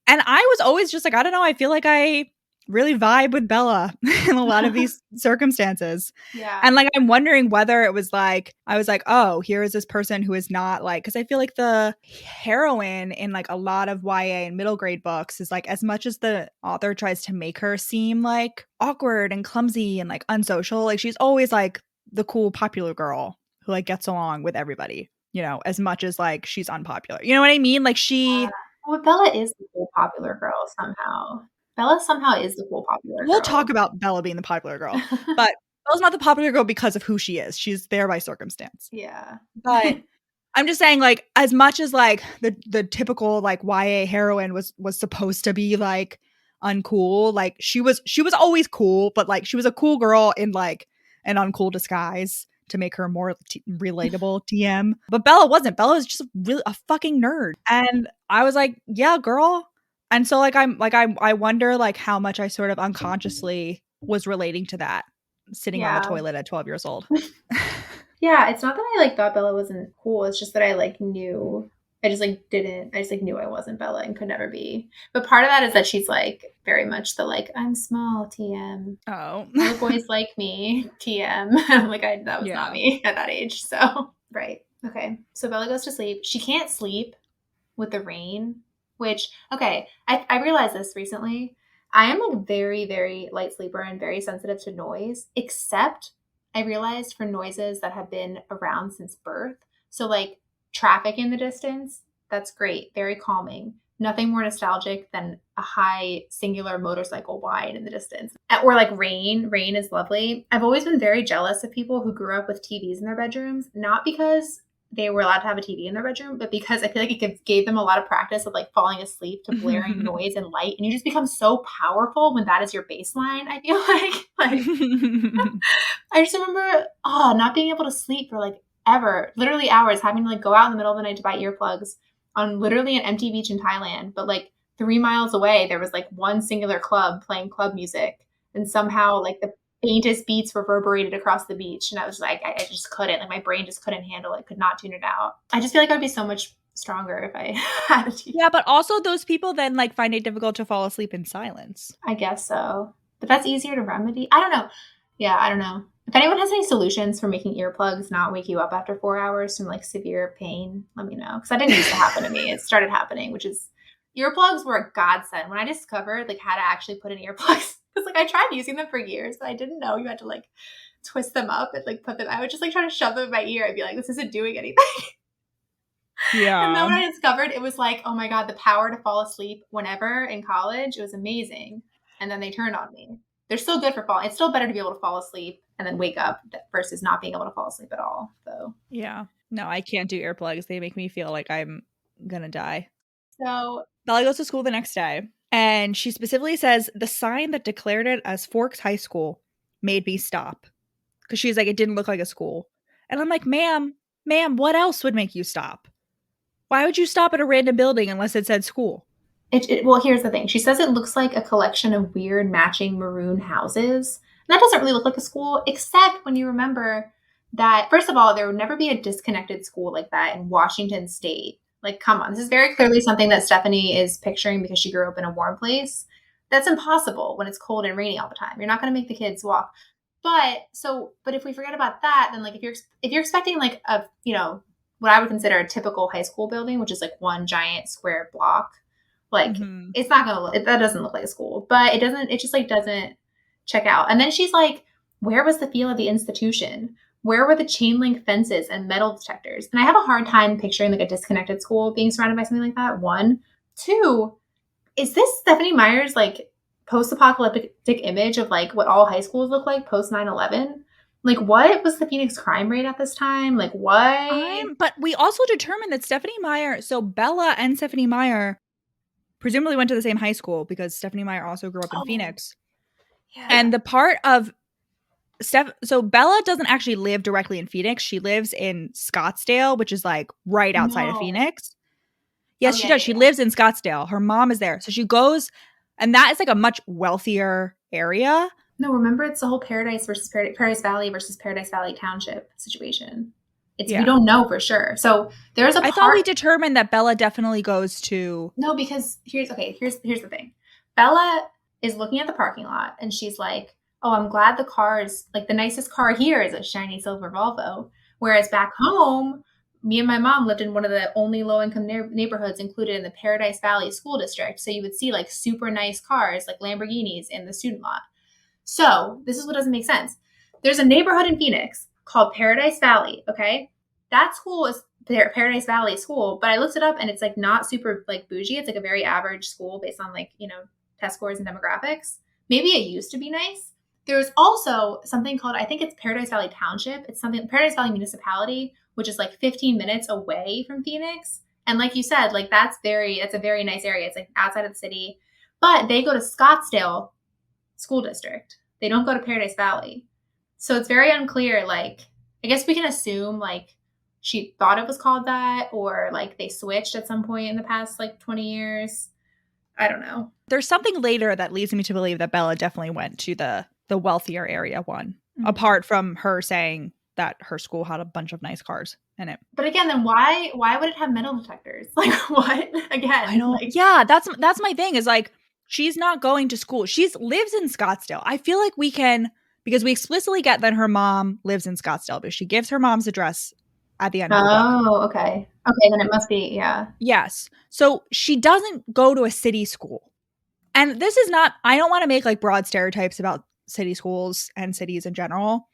And I was always just like, I don't know, I feel like I really vibe with Bella in a lot of these circumstances. Yeah. And like, I'm wondering whether it was like, I was like, oh, here is this person who is not like, because I feel like the heroine in like a lot of YA and middle grade books is like, as much as the author tries to make her seem like awkward and clumsy and like unsocial, like she's always like the cool popular girl who like gets along with everybody, you know, as much as like she's unpopular. You know what I mean? Like Well, Bella is the cool popular girl somehow. Bella somehow is the cool popular girl. We'll talk about Bella being the popular girl, but Bella's not the popular girl because of who she is. She's there by circumstance. Yeah. But I'm just saying, like, as much as like the typical like YA heroine was supposed to be like uncool, like she was always cool, but like she was a cool girl in like an uncool disguise to make her more relatable TM. But Bella wasn't. Bella was just really a fucking nerd. And I was like, yeah, girl. And so like I wonder like how much I sort of unconsciously was relating to that sitting on the toilet at 12 years old. Yeah, it's not that I like thought Bella wasn't cool. It's just that I like knew I just knew I wasn't Bella and could never be. But part of that is that she's like very much the like, I'm small TM. Oh. No boys like me TM. I'm like, that was not me at that age. So right. Okay. So Bella goes to sleep. She can't sleep with the rain. Which, okay, I realized this recently. I am a very, very light sleeper and very sensitive to noise, except I realized for noises that have been around since birth. So like traffic in the distance, that's great. Very calming. Nothing more nostalgic than a high singular motorcycle whine in the distance. Or like rain. Rain is lovely. I've always been very jealous of people who grew up with TVs in their bedrooms, not because they were allowed to have a TV in their bedroom, but because I feel like it gave them a lot of practice of like falling asleep to blaring noise and light. And you just become so powerful when that is your baseline, I feel like I just remember, not being able to sleep for like ever, literally hours, having to like go out in the middle of the night to buy earplugs on literally an empty beach in Thailand. But like 3 miles away, there was like one singular club playing club music. And somehow like the faintest beats reverberated across the beach. And I was like, I just couldn't, like my brain just couldn't handle it, could not tune it out. I just feel like I'd be so much stronger if I had a TV. Yeah, but also those people then like find it difficult to fall asleep in silence. I guess so. But that's easier to remedy. I don't know. Yeah, I don't know. If anyone has any solutions for making earplugs not wake you up after 4 hours from like severe pain, let me know. Because that didn't used to happen to me. It started happening, which is earplugs were a godsend. When I discovered like how to actually put in earplugs, because like I tried using them for years, but I didn't know you had to like twist them up and like put them. I would just like try to shove them in my ear. I'd be like, this isn't doing anything. Yeah. And then when I discovered, it was like, oh my God, the power to fall asleep whenever in college. It was amazing. And then they turned on me. They're still good for falling. It's still better to be able to fall asleep and then wake up versus not being able to fall asleep at all. So yeah. No, I can't do earplugs. They make me feel like I'm gonna die. So Bella goes to school the next day, and she specifically says the sign that declared it as Forks High School made me stop. Because she's like, it didn't look like a school. And I'm like, ma'am, what else would make you stop? Why would you stop at a random building unless it said school? Well, here's the thing. She says it looks like a collection of weird matching maroon houses. And that doesn't really look like a school, except when you remember that, first of all, there would never be a disconnected school like that in Washington State. Like, come on. This is very clearly something that Stephenie is picturing because she grew up in a warm place. That's impossible when it's cold and rainy all the time. You're not going to make the kids walk. But if we forget about that, then like if you're expecting like a, you know, what I would consider a typical high school building, which is like one giant square block, like it's not going to that doesn't look like a school, but it just like doesn't check out. And then she's like, where was the feel of the institution? Where were the chain link fences and metal detectors? And I have a hard time picturing like a disconnected school being surrounded by something like that. One. Two, is this Stephenie Meyer's like post-apocalyptic image of like what all high schools look like post 9/11? Like, what was the Phoenix crime rate at this time? Like, what? But we also determined that Stephenie Meyer, so Bella and Stephenie Meyer presumably went to the same high school because Stephenie Meyer also grew up in Phoenix. Yeah. And the part of so Bella doesn't actually live directly in Phoenix. She lives in Scottsdale, which is like right outside of Phoenix. Yes, she does. She lives in Scottsdale. Her mom is there. So she goes, and that is like a much wealthier area. No, remember it's the whole Paradise Valley versus Paradise Valley Township situation. We don't know for sure. So there's a part. I thought we determined that Bella definitely goes to. No, because here's the thing. Bella is looking at the parking lot and she's like, oh, I'm glad the car is like the nicest car here is a shiny silver Volvo. Whereas back home, me and my mom lived in one of the only low-income neighborhoods included in the Paradise Valley School District. So you would see like super nice cars like Lamborghinis in the student lot. So this is what doesn't make sense. There's a neighborhood in Phoenix called Paradise Valley, okay? That school is Paradise Valley School, but I looked it up and it's like not super like bougie. It's like a very average school based on like, test scores and demographics. Maybe it used to be nice. There's also something called, I think it's Paradise Valley Township. It's something, Paradise Valley Municipality, which is like 15 minutes away from Phoenix. And like you said, like that's a very nice area. It's like outside of the city, but they go to Scottsdale School District. They don't go to Paradise Valley. So it's very unclear. Like, I guess we can assume like she thought it was called that, or like they switched at some point in the past like 20 years. I don't know. There's something later that leads me to believe that Bella definitely went to the wealthier area one, apart from her saying that her school had a bunch of nice cars in it. But again, then why would it have metal detectors? Like what? Again, I don't. Like, yeah, that's my thing. Is like she's not going to school. She lives in Scottsdale. I feel like we can, because we explicitly get that her mom lives in Scottsdale, but she gives her mom's address at the end of the book. Oh, okay. Okay, then it must be, yeah. Yes. So she doesn't go to a city school. And this is not, I don't want to make like broad stereotypes about city schools and cities in general,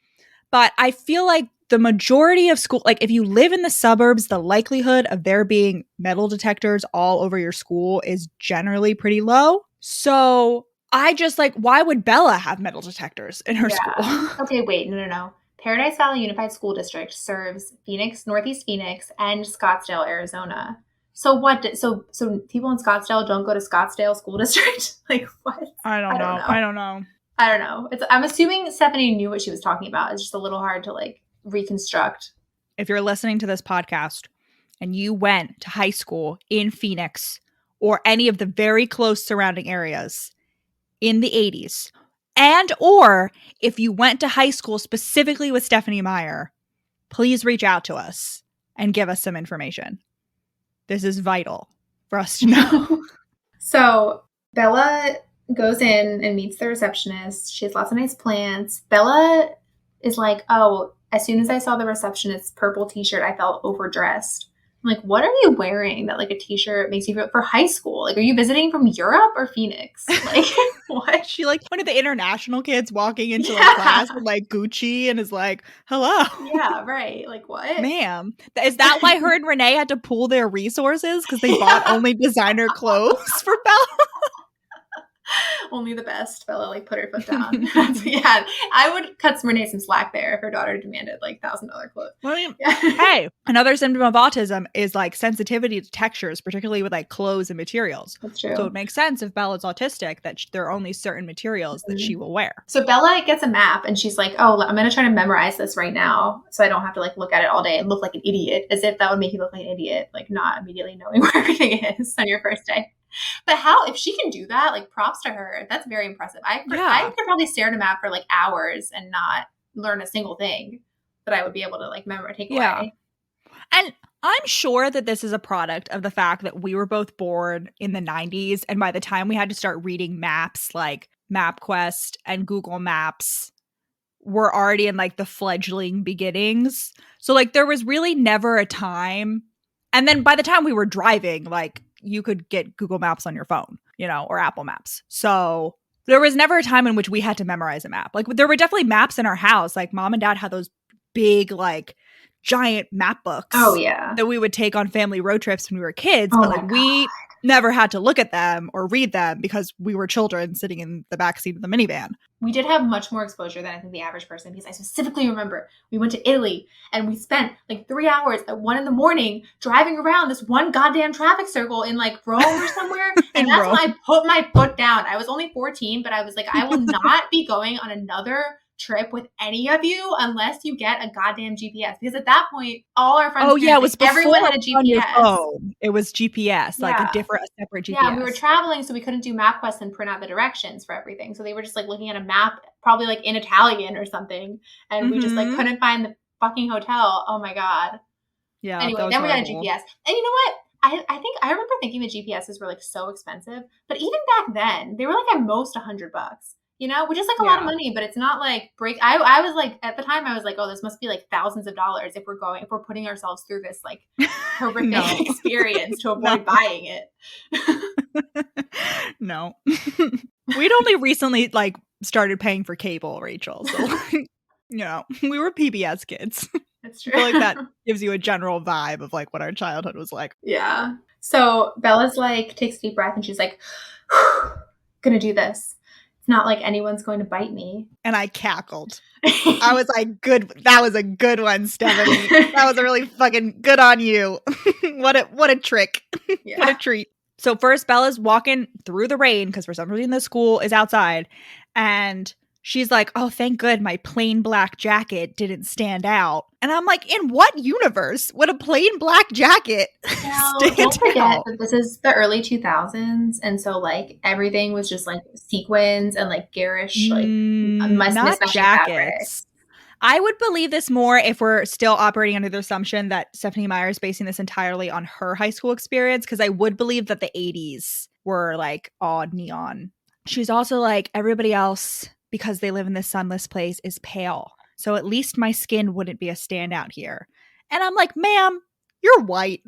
but I feel like the majority of school, like if you live in the suburbs, the likelihood of there being metal detectors all over your school is generally pretty low. So I just like, why would Bella have metal detectors in her school? Okay, wait, no. Paradise Valley Unified School District serves Phoenix, Northeast Phoenix, and Scottsdale, Arizona. So what? So people in Scottsdale don't go to Scottsdale School District? Like what? I don't know. I'm assuming Stephenie knew what she was talking about. It's just a little hard to like reconstruct. If you're listening to this podcast and you went to high school in Phoenix or any of the very close surrounding areas in the 80s, and or if you went to high school specifically with Stephenie Meyer, please reach out to us and give us some information. This is vital for us to know. So Bella goes in and meets the receptionist. She has lots of nice plants. Bella is like, oh, as soon as I saw the receptionist's purple t-shirt, I felt overdressed. I'm like, what are you wearing that like a t-shirt makes you feel for high school? Like, are you visiting from Europe or Phoenix? Like, what? She like one of the international kids walking into like class with like Gucci and is like, hello. Yeah, right. Like, what? Ma'am. Is that why her and Renee had to pool their resources? Because they bought only designer clothes for Bella? Only the best. Bella like put her foot down. Yeah, I would cut Renee some slack there if her daughter demanded like $1,000 clothes. I mean, hey, another symptom of autism is like sensitivity to textures, particularly with like clothes and materials. That's true. So it makes sense if Bella's autistic that there are only certain materials that she will wear. So Bella gets a map and she's like, oh, I'm going to try to memorize this right now so I don't have to like look at it all day and look like an idiot, as if that would make you look like an idiot, like not immediately knowing where everything is on your first day. But if she can do that, like props to her. That's very impressive. I could probably stare at a map for like hours and not learn a single thing that I would be able to like take away. And I'm sure that this is a product of the fact that we were both born in the 90s. And by the time we had to start reading maps like MapQuest and Google Maps were already in like the fledgling beginnings. So like there was really never a time. And then by the time we were driving, like you could get Google Maps on your phone, or Apple Maps. So there was never a time in which we had to memorize a map. Like there were definitely maps in our house. Like mom and dad had those big, like, giant map books Oh, yeah. that we would take on family road trips when we were kids. Oh, But my like, we never had to look at them or read them because we were children sitting in the backseat of the minivan. We did have much more exposure than I think the average person, because I specifically remember we went to Italy and we spent like 3 hours at 1 a.m. driving around this one goddamn traffic circle in like Rome or somewhere. And that's when I put my foot down. I was only 14, but I was like, I will not be going on another trip with any of you unless you get a goddamn GPS, because at that point all our friends, it was before everyone had a GPS. On your phone. It was GPS, like a separate GPS. Yeah, we were traveling, so we couldn't do MapQuest and print out the directions for everything. So they were just like looking at a map, probably like in Italian or something, and we just like couldn't find the fucking hotel. Oh my god. Yeah. Anyway, then we got a GPS, and you know what? I think I remember thinking the GPSs were like so expensive, but even back then they were like at most $100. You know, which is like a lot of money, but it's not like I was like, at the time I was like, oh, this must be like thousands of dollars if we're putting ourselves through this like horrific experience to avoid buying it. No. We'd only recently like started paying for cable, Rachel. So we were PBS kids. That's true. I feel like that gives you a general vibe of like what our childhood was like. Yeah. So Bella's like, takes a deep breath and she's like, gonna do this. It's not like anyone's going to bite me. And I cackled. I was like, good. That was a good one, Stephenie. That was a really fucking good on you. What a trick. Yeah. What a treat. So first Bella's walking through the rain because for some reason the school is outside. And she's like, oh, thank good my plain black jacket didn't stand out. And I'm like, in what universe would a plain black jacket stand don't forget out? that this is the early 2000s. And so like everything was just like sequins and like garish, like not jackets. I would believe this more if we're still operating under the assumption that Stephenie Meyer is basing this entirely on her high school experience, because I would believe that the 80s were like all neon. She's also like, everybody else, because they live in this sunless place, is pale. So at least my skin wouldn't be a standout here. And I'm like, ma'am, you're white.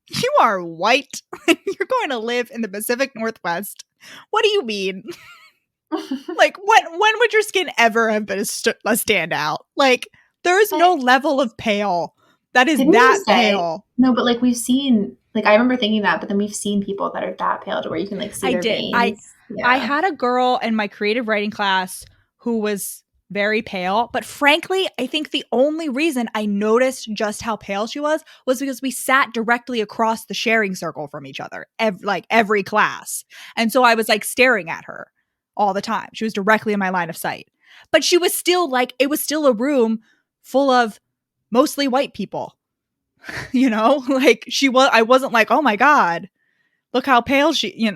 You are white. You're going to live in the Pacific Northwest. What do you mean? Like, when would your skin ever have been a standout? Like, there is no level of pale that is that pale. No, but like we've seen, like I remember thinking that, but then we've seen people that are that pale to where you can like see their veins. I had a girl in my creative writing class who was very pale, but frankly, I think the only reason I noticed just how pale she was because we sat directly across the sharing circle from each other, every class. And so I was like staring at her all the time. She was directly in my line of sight. But she was still like, it was still a room full of mostly white people. Like I wasn't like, oh my God, look how pale she,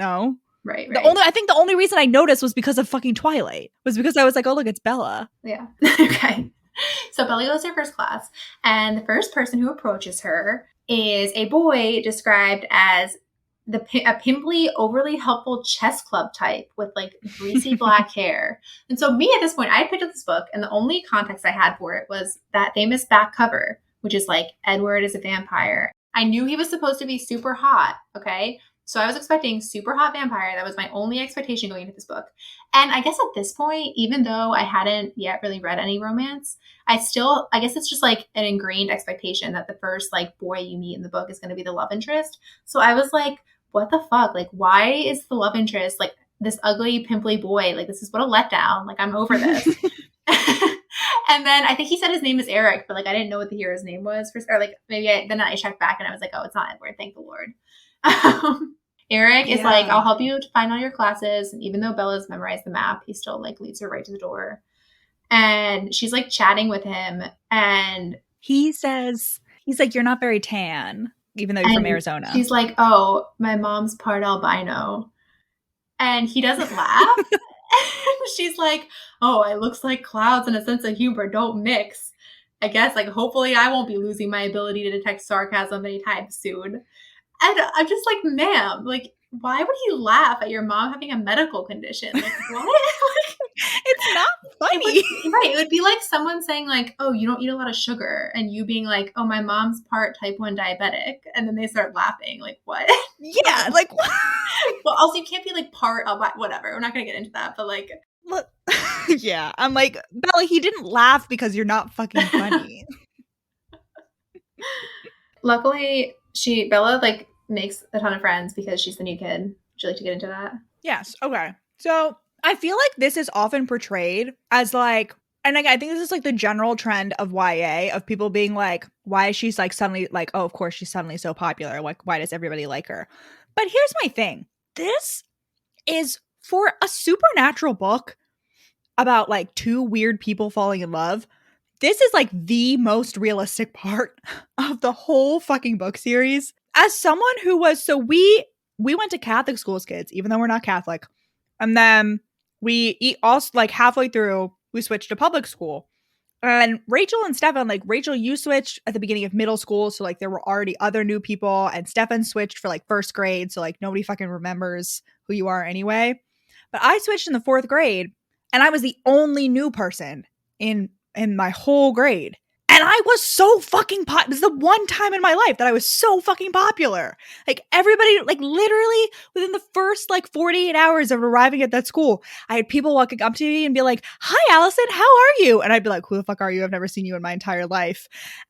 Right. I think the only reason I noticed was because of fucking Twilight. Was because I was like, oh, look, it's Bella. Yeah. Okay. So Bella goes to her first class, and the first person who approaches her is a boy described as a pimply, overly helpful chess club type with like greasy black hair. And so me at this point, I had picked up this book, and the only context I had for it was that famous back cover, which is like Edward is a vampire. I knew he was supposed to be super hot. Okay. So I was expecting super hot vampire. That was my only expectation going into this book. And I guess at this point, even though I hadn't yet really read any romance, I guess it's just like an ingrained expectation that the first like boy you meet in the book is going to be the love interest. So I was like, what the fuck? Like, why is the love interest like this ugly, pimply boy? Like, this is what a letdown. Like, I'm over this. And then I think he said his name is Eric, but like I didn't know what the hero's name was. Then I checked back and I was like, oh, it's not Edward. Thank the Lord. Eric is like, I'll help you to find all your classes. And even though Bella's memorized the map, he still like leads her right to the door. And she's like chatting with him. And he's like, you're not very tan, even though you're from Arizona. She's like, oh, my mom's part albino. And he doesn't laugh. She's like, oh, it looks like clouds and a sense of humor don't mix. I guess like hopefully I won't be losing my ability to detect sarcasm anytime soon. And I'm just like, ma'am, like, why would he laugh at your mom having a medical condition? Like, what? It's not funny. It would be like someone saying like, oh, you don't eat a lot of sugar. And you being like, oh, my mom's part type 1 diabetic. And then they start laughing. Like, what? Yeah. Like, what? Well, also you can't be like part of whatever. We're not going to get into that. But like, Yeah, I'm like, Bella, he didn't laugh because you're not fucking funny. Luckily, Bella like makes a ton of friends because she's the new kid. Would you like to get into that? Yes. Okay. So I feel like this is often portrayed as like, and like, I think this is like the general trend of YA of people being like, why is she like suddenly like, oh, of course she's suddenly so popular. Like, why does everybody like her? But here's my thing. This is for a supernatural book about like two weird people falling in love. This is like the most realistic part of the whole fucking book series. As someone who was, so we went to Catholic schools, kids, even though we're not Catholic. And then we also like halfway through, we switched to public school. And Rachel and Stefan, like Rachel, you switched at the beginning of middle school. So like there were already other new people. And Stefan switched for like first grade. So like nobody fucking remembers who you are anyway. But I switched in the fourth grade and I was the only new person in my whole grade. And I was so fucking popular. This is the one time in my life that I was so fucking popular. Like everybody, like literally within the first like 48 hours of arriving at that school, I had people walking up to me and be like, "Hi, Allison, how are you?" And I'd be like, "Who the fuck are you? I've never seen you in my entire life."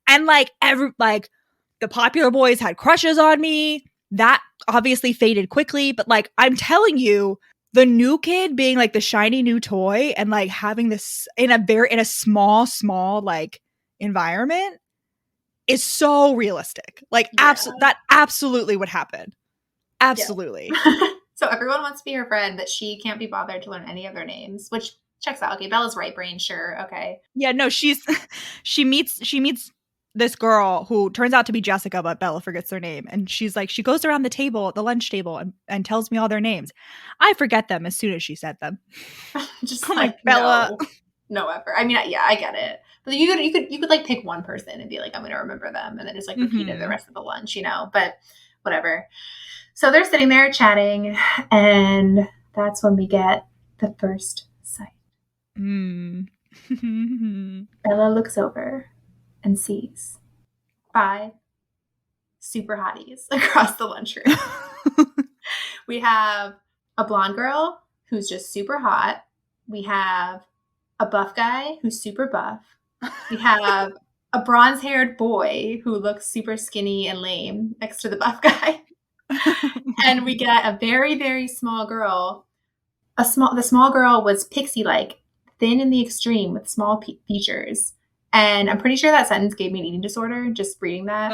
And like the popular boys had crushes on me. That obviously faded quickly, but like I'm telling you, the new kid being like the shiny new toy and like having this in a small like environment is so realistic. Like that absolutely would happen. Absolutely. Yeah. So everyone wants to be her friend, but she can't be bothered to learn any of their names, which checks out. Okay, Bella's right brain, sure. Okay. Yeah, no, she meets this girl who turns out to be Jessica, but Bella forgets their name. And she's like, she goes around the table, the lunch table, and tells me all their names. I forget them as soon as she said them. Just I'm like, Bella. No effort. I mean, yeah, I get it. But you could like pick one person and be like, I'm gonna remember them, and then just like repeat it the rest of the lunch, you know. But whatever. So they're sitting there chatting, and that's when we get the first sight. Bella looks over and sees 5 super hotties across the lunchroom. We have a blonde girl who's just super hot. We have a buff guy who's super buff. We have a bronze-haired boy who looks super skinny and lame next to the buff guy. And we get a very, very small girl. The small girl was pixie-like, thin in the extreme with small features. And I'm pretty sure that sentence gave me an eating disorder just reading that.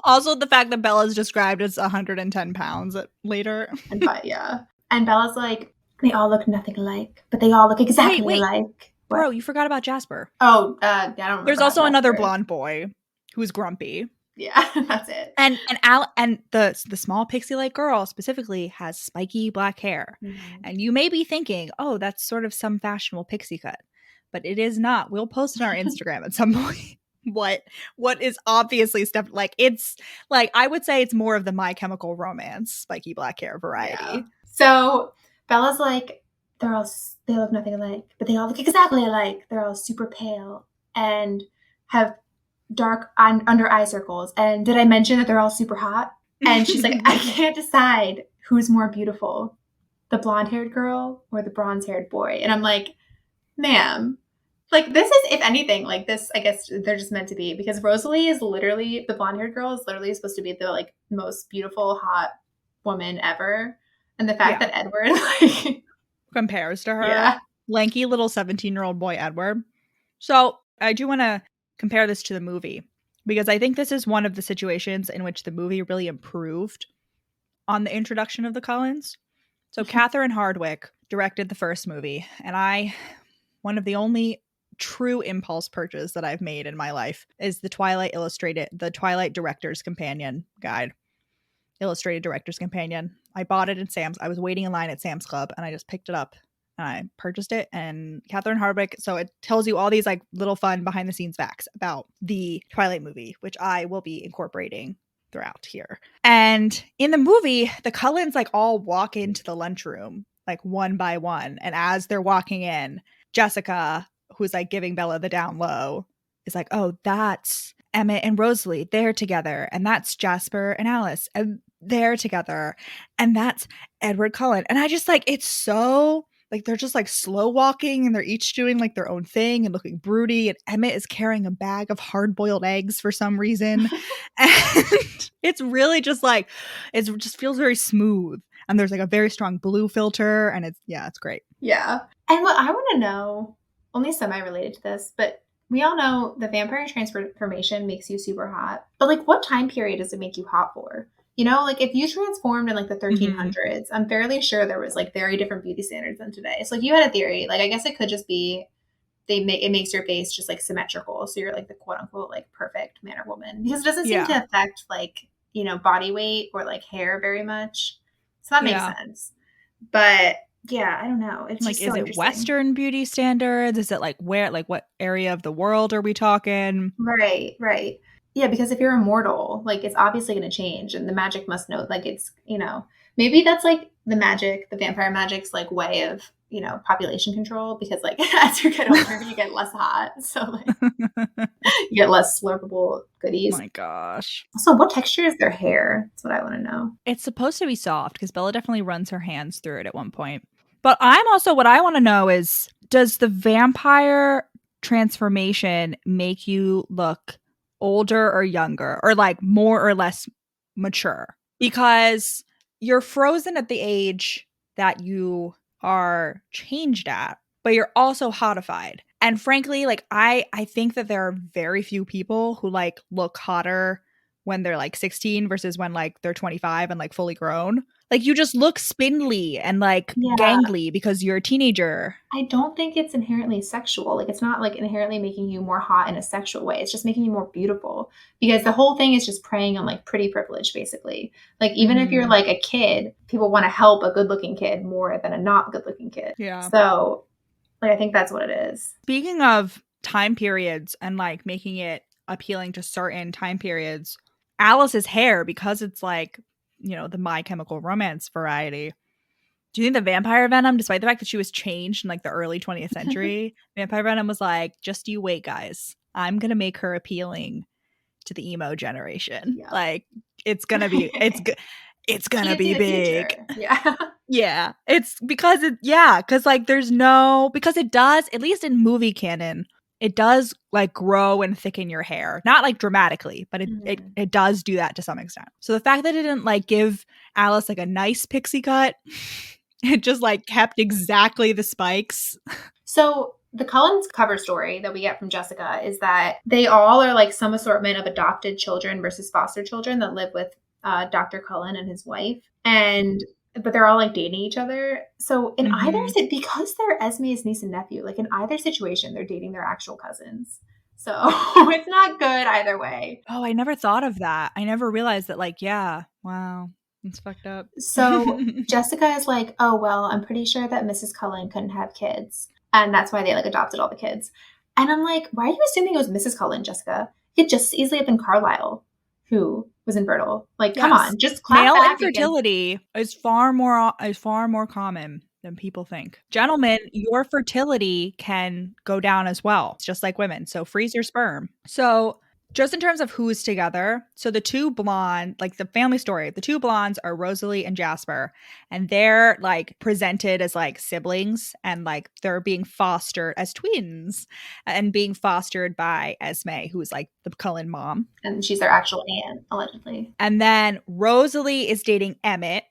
Also, the fact that Bella's described as 110 pounds later. And Bella's like, they all look nothing alike, but they all look exactly alike. What? Bro, you forgot about Jasper. Oh, I don't remember. There's also another blonde boy who's grumpy. Yeah, that's it. And the small pixie-like girl specifically has spiky black hair. Mm-hmm. And you may be thinking, oh, that's sort of some fashionable pixie cut. But it is not. We'll post on our Instagram at some point. What is obviously stuff like it's like I would say it's more of the My Chemical Romance spiky black hair variety. Yeah. So Bella's like, they look nothing alike, but they all look exactly alike. They're all super pale and have dark under eye circles. And did I mention that they're all super hot? And she's like, I can't decide who's more beautiful, the blonde-haired girl or the bronze-haired boy. And I'm like, ma'am, like this is, if anything, like this, I guess they're just meant to be, because Rosalie is literally, the blonde-haired girl is literally supposed to be the like most beautiful, hot woman ever. And the fact that Edward like compares to her, lanky little 17-year-old boy Edward. So I do want to compare this to the movie because I think this is one of the situations in which the movie really improved on the introduction of the Cullens. So Catherine Hardwicke directed the first movie, and one of the only true impulse purchase that I've made in my life is the Twilight Director's Companion guide. Illustrated Director's Companion. I bought it in Sam's. I was waiting in line at Sam's Club and I just picked it up and I purchased it. And Catherine Hardwicke, so it tells you all these like little fun behind the scenes facts about the Twilight movie, which I will be incorporating throughout here. And in the movie, the Cullens like all walk into the lunchroom like one by one. And as they're walking in, Jessica, who's like giving Bella the down low, is like, oh, that's Emmett and Rosalie. They're together. And that's Jasper and Alice. And they're together. And that's Edward Cullen. And I just like, it's so like they're just like slow walking and they're each doing like their own thing and looking broody. And Emmett is carrying a bag of hard boiled eggs for some reason. And it's really just like, it just feels very smooth. And there's like a very strong blue filter. And it's great. Yeah. And what I want to know, only semi-related to this, but we all know the vampire transformation makes you super hot. But like, what time period does it make you hot for? You know, like if you transformed in like the 1300s, I'm fairly sure there was like very different beauty standards than today. So like you had a theory, like I guess it could just be it makes your face just like symmetrical. So you're like the quote unquote like perfect man or woman, because it doesn't seem to affect like, you know, body weight or like hair very much. So that makes sense. But yeah, I don't know. It's like, just so is it Western beauty standards? Is it like where, like what area of the world are we talking? Right. Yeah, because if you're immortal, like it's obviously going to change, and the magic must know, like it's, you know, maybe that's like the vampire magic's like way of, you know, population control, because like as you get older, you get less hot. So like you get less slurpable goodies. Oh my gosh. So what texture is their hair? That's what I want to know. It's supposed to be soft because Bella definitely runs her hands through it at one point. But what I want to know is, does the vampire transformation make you look older or younger, or like more or less mature? Because you're frozen at the age that you are changed at, but you're also hotified. And frankly, like I think that there are very few people who like look hotter when they're like 16 versus when like they're 25 and like fully grown. Like you just look spindly and like gangly because you're a teenager. I don't think it's inherently sexual. Like it's not like inherently making you more hot in a sexual way. It's just making you more beautiful, because the whole thing is just preying on like pretty privilege, basically. Like even if you're like a kid, people want to help a good looking kid more than a not good looking kid. Yeah. So like I think that's what it is. Speaking of time periods and like making it appealing to certain time periods, Alice's hair, because it's like, you know, the My Chemical Romance variety. Do you think the vampire venom, despite the fact that she was changed in like the early 20th century, vampire venom was like, just you wait, guys. I'm going to make her appealing to the emo generation. Yeah. Like it's going to be, it's going to be big. Yeah. Yeah. It's because because like because it does, at least in movie canon, it does like grow and thicken your hair. Not like dramatically, but it does do that to some extent. So the fact that it didn't like give Alice like a nice pixie cut, it just like kept exactly the spikes. So the Cullens cover story that we get from Jessica is that they all are like some assortment of adopted children versus foster children that live with Dr. Cullen and his wife. But they're all like dating each other. So in either, because they're Esme's niece and nephew, like in either situation, they're dating their actual cousins. So it's not good either way. Oh, I never thought of that. I never realized that, like, yeah, wow, it's fucked up. So Jessica is like, oh, well, I'm pretty sure that Mrs. Cullen couldn't have kids. And that's why they like adopted all the kids. And I'm like, why are you assuming it was Mrs. Cullen, Jessica? It could just easily have been Carlisle, who was infertile. Like, come on, just clap male back infertility is far more common than people think. Gentlemen, your fertility can go down as well. It's just like women. So freeze your sperm. So just in terms of who's together, so the two blonde, like the family story, the two blondes are Rosalie and Jasper, and they're like presented as like siblings, and like they're being fostered as twins and being fostered by Esme, who's like the Cullen mom. And she's their actual aunt, allegedly. And then Rosalie is dating Emmett,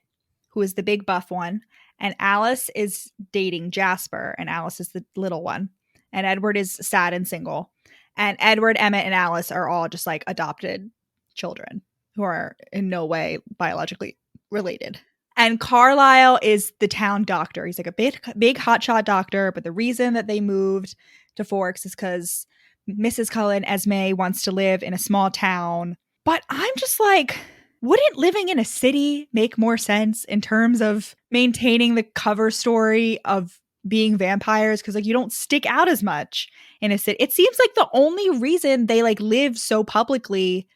who is the big buff one, and Alice is dating Jasper, and Alice is the little one, and Edward is sad and single. And Edward, Emmett, and Alice are all just like adopted children who are in no way biologically related. And Carlisle is the town doctor. He's like a big hotshot doctor. But the reason that they moved to Forks is because Mrs. Cullen, Esme, wants to live in a small town. But I'm just like, wouldn't living in a city make more sense in terms of maintaining the cover story of being vampires? Because like you don't stick out as much in a city. It seems like the only reason they like live so publicly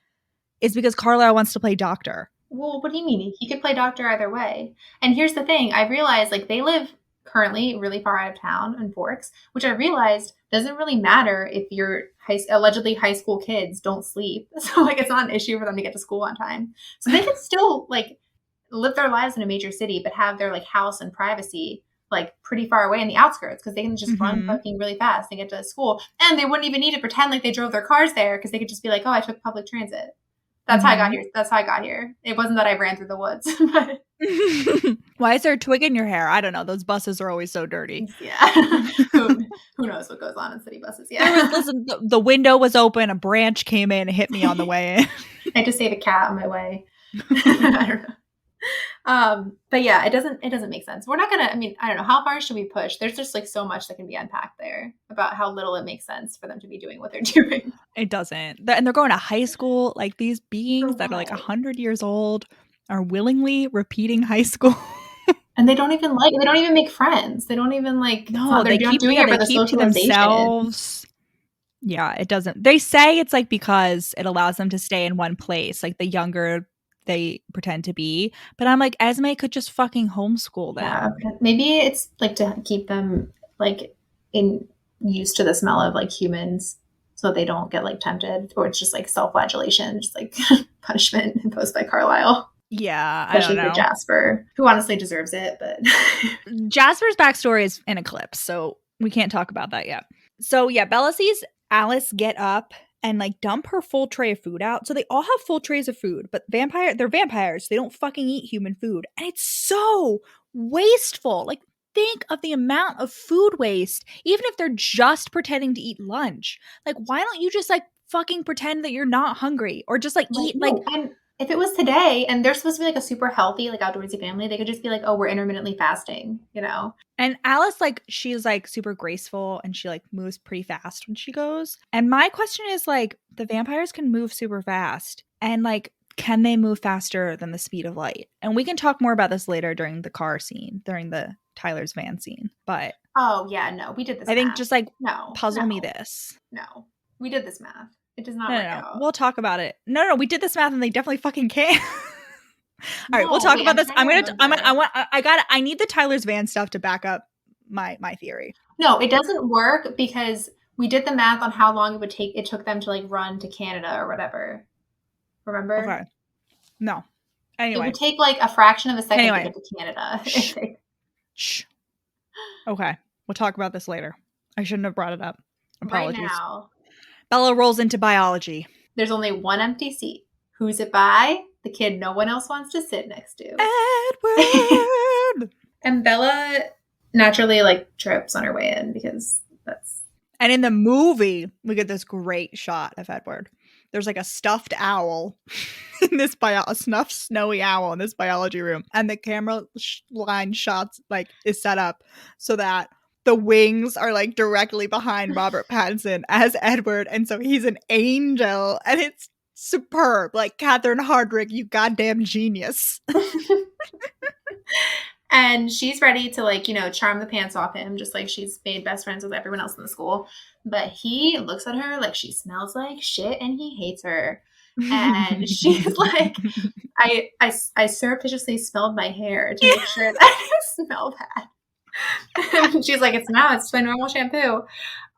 is because Carlisle wants to play doctor. Well, what do you mean? He could play doctor either way. And here's the thing. I realized like they live currently really far out of town in Forks, which I realized doesn't really matter if your allegedly high school kids don't sleep. So like it's not an issue for them to get to school on time. So they can still like live their lives in a major city, but have their like house and privacy like pretty far away in the outskirts because they can just run fucking really fast and get to school. And they wouldn't even need to pretend like they drove their cars there because they could just be like, oh, I took public transit. That's how I got here. That's how I got here. It wasn't that I ran through the woods. Why is there a twig in your hair? I don't know. Those buses are always so dirty. Yeah. Who knows what goes on in city buses? Yeah. Listen, the window was open. A branch came in and hit me on the way in. I just saved a cat on my way. I don't know. But yeah, it doesn't make sense. We're not gonna, I mean, I don't know, how far should we push? There's just like so much that can be unpacked there about how little it makes sense for them to be doing what they're doing. It doesn't. And they're going to high school. Like these beings that are like 100 years old are willingly repeating high school. And they don't even make friends. They don't even like, no, they're keep doing it for the keep to themselves. Yeah, it doesn't. They say it's like because it allows them to stay in one place. Like the younger they pretend to be, but I'm like, Esme could just fucking homeschool them. Yeah, maybe it's like to keep them like used to the smell of like humans, so they don't get like tempted, or it's just like self-flagellation, just like punishment imposed by Carlisle. Yeah, especially I don't know. For Jasper, who honestly deserves it, but Jasper's backstory is in Eclipse, so we can't talk about that yet. So yeah, Bella sees Alice get up and like dump her full tray of food out. So they all have full trays of food, but they're vampires. So they don't fucking eat human food. And it's so wasteful. Like think of the amount of food waste, even if they're just pretending to eat lunch. Like why don't you just like fucking pretend that you're not hungry or just like eat like. And if it was today and they're supposed to be like a super healthy, like outdoorsy family, they could just be like, oh, we're intermittently fasting, you know? And Alice, like, she's like super graceful and she like moves pretty fast when she goes. And my question is like, the vampires can move super fast and like, can they move faster than the speed of light? And we can talk more about this later during the car scene, during the Tyler's van scene. But oh yeah, no, we did this. I think just like no, me this. No, we did this math. It does not work out. We'll talk about it. No, we did this math and they definitely fucking can. All right, we'll talk about this. I need the Tyler's van stuff to back up my theory. No, it doesn't work because we did the math on how long it took them to like run to Canada or whatever. Remember? Okay. No. Anyway. It would take like a fraction of a second to get to Canada. Shh. Okay. We'll talk about this later. I shouldn't have brought it up. Apologies. Right now. Bella rolls into biology. There's only one empty seat. Who's it by? The kid no one else wants to sit next to. Edward! And Bella naturally like trips on her way in because that's... And in the movie, we get this great shot of Edward. There's like a stuffed owl in this a snowy owl in this biology room. And the camera line shots like is set up so that the wings are like directly behind Robert Pattinson as Edward. And so he's an angel and it's superb. Like Catherine Hardwicke, you goddamn genius. And she's ready to like, you know, charm the pants off him, just like she's made best friends with everyone else in the school. But he looks at her like she smells like shit and he hates her. And she's like, I surreptitiously smelled my hair to make sure that I smell bad. And she's like, it's my normal shampoo.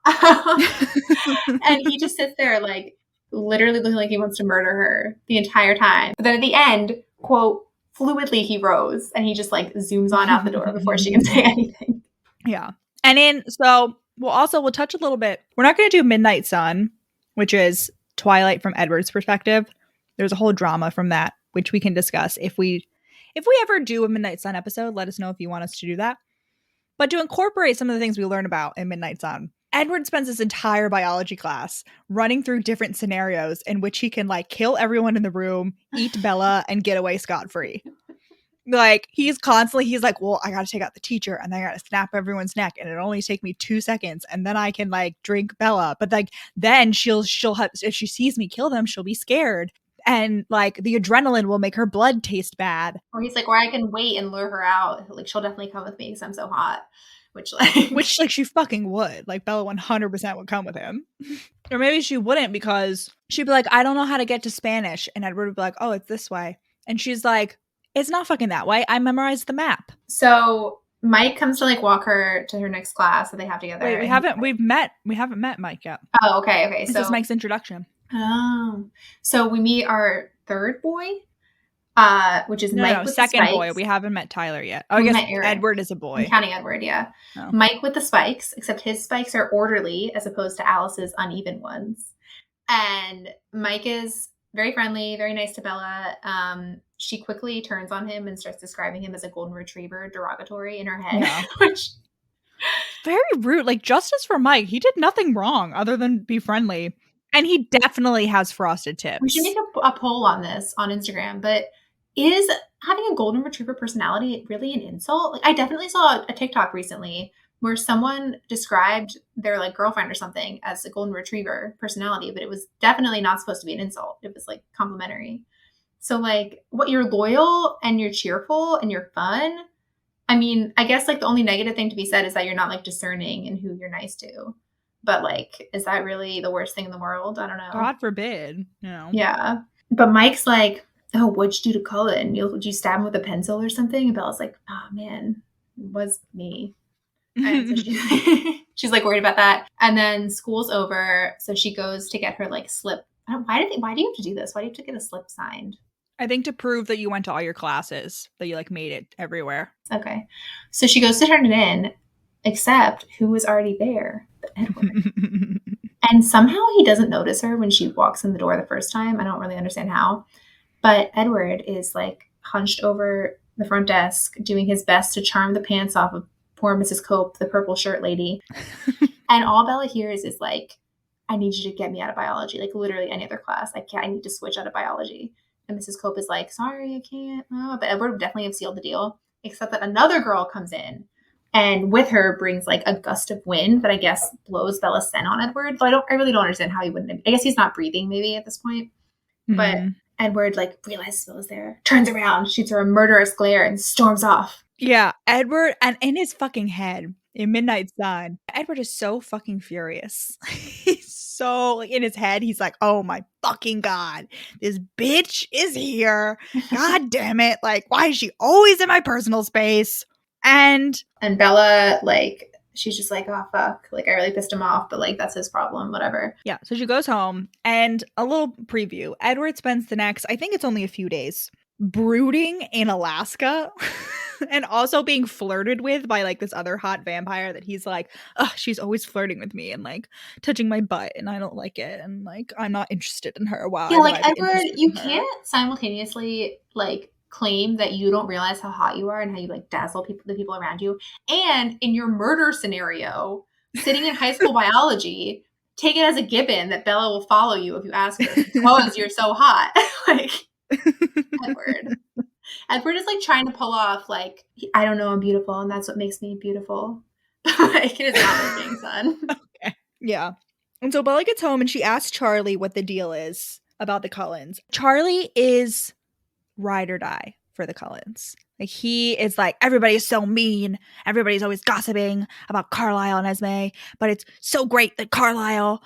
And he just sits there like literally looking like he wants to murder her the entire time. But then at the end, quote, fluidly he rose and he just like zooms on out the door before she can say anything. Yeah. And we'll touch a little bit. We're not going to do Midnight Sun, which is Twilight from Edward's perspective. There's a whole drama from that, which we can discuss. If we ever do a Midnight Sun episode, let us know if you want us to do that. But to incorporate some of the things we learn about in Midnight Sun, Edward spends his entire biology class running through different scenarios in which he can like kill everyone in the room, eat Bella, and get away scot-free. Like he's like, well, I gotta take out the teacher and then I gotta snap everyone's neck and it'll only take me 2 seconds and then I can like drink Bella. But like then she'll have, if she sees me kill them, she'll be scared. And like the adrenaline will make her blood taste bad. Or he's like, or I can wait and lure her out. Like she'll definitely come with me because I'm so hot. Which she fucking would. Like Bella 100% would come with him. Or maybe she wouldn't because she'd be like, I don't know how to get to Spanish. And Edward would be like, oh, it's this way. And she's like, it's not fucking that way. I memorized the map. So Mike comes to like walk her to her next class that they have together. Wait, we haven't met Mike yet. Oh, okay. This is Mike's introduction. Oh, so we meet our third boy. which is No, Mike with the second boy. spikes. We haven't met Tyler yet. Oh, I We guess met Eric. Edward is a I'm boy. counting Edward, yeah. Oh. Mike with the spikes, except his spikes are orderly as opposed to Alice's uneven ones. And Mike is very friendly, very nice to Bella. She quickly turns on him and starts describing him as a golden retriever, derogatory in her head, Yeah. which Very rude. Like, justice for Mike. He did nothing wrong other than be friendly. And he definitely has frosted tips. we should make a poll on this on Instagram. But is having a golden retriever personality really an insult? Like, I definitely saw a TikTok recently where someone described their like girlfriend or something as a golden retriever personality, but it was definitely not supposed to be an insult. It was like complimentary. So like, what, you're loyal and you're cheerful and you're fun. I mean, I guess like the only negative thing to be said is that you're not like discerning in who you're nice to. But like, is that really the worst thing in the world? I don't know. God forbid. You know. Yeah. But Mike's like, oh, what'd you do to Cullen? Did you stab him with a pencil or something? And Bella's like, oh man, it was me. And so she's like worried about that. And then school's over. So she goes to get her like slip. Why do you have to do this? Why do you have to get a slip signed? I think to prove that you went to all your classes, that you like made it everywhere. Okay. So she goes to turn it in, except who was already there? Edward. And somehow he doesn't notice her when she walks in the door the first time. I don't really understand how. But Edward is like hunched over the front desk, doing his best to charm the pants off of poor Mrs. Cope, the purple shirt lady. And all Bella hears is like, I need you to get me out of biology. Like literally any other class. I need to switch out of biology. And Mrs. Cope is like, sorry, I can't. Oh, but Edward would definitely have sealed the deal, except that another girl comes in and with her brings like a gust of wind that I guess blows Bella's scent on Edward. So I really don't understand how he wouldn't. I guess he's not breathing maybe at this point. But Edward like realizes Bella's there, turns around, shoots her a murderous glare and storms off. Yeah, Edward, and in his fucking head, in Midnight Sun, Edward is so fucking furious. He's so, like, in his head, he's like, oh my fucking God, this bitch is here. God damn it. Like, why is she always in my personal space? And Bella, like, she's just like, oh, fuck. Like, I really pissed him off, but, like, that's his problem, whatever. Yeah, so she goes home, and a little preview. Edward spends the next, I think it's only a few days, brooding in Alaska and also being flirted with by, like, this other hot vampire that he's like, ugh, she's always flirting with me and, like, touching my butt, and I don't like it, and, like, I'm not interested in her. Wow. Yeah, like, Edward, you can't simultaneously, like, claim that you don't realize how hot you are and how you like dazzle the people around you, and in your murder scenario sitting in high school biology take it as a given that Bella will follow you if you ask her because you're so hot. Like, Edward is like trying to pull off like, I don't know, I'm beautiful and that's what makes me beautiful. Like, it is not working, son. Okay. Yeah. And so Bella gets home and she asks Charlie what the deal is about the Cullens. Charlie is ride or die for the Cullens. Like, he is like, everybody is so mean. Everybody's always gossiping about Carlisle and Esme, but it's so great that Carlisle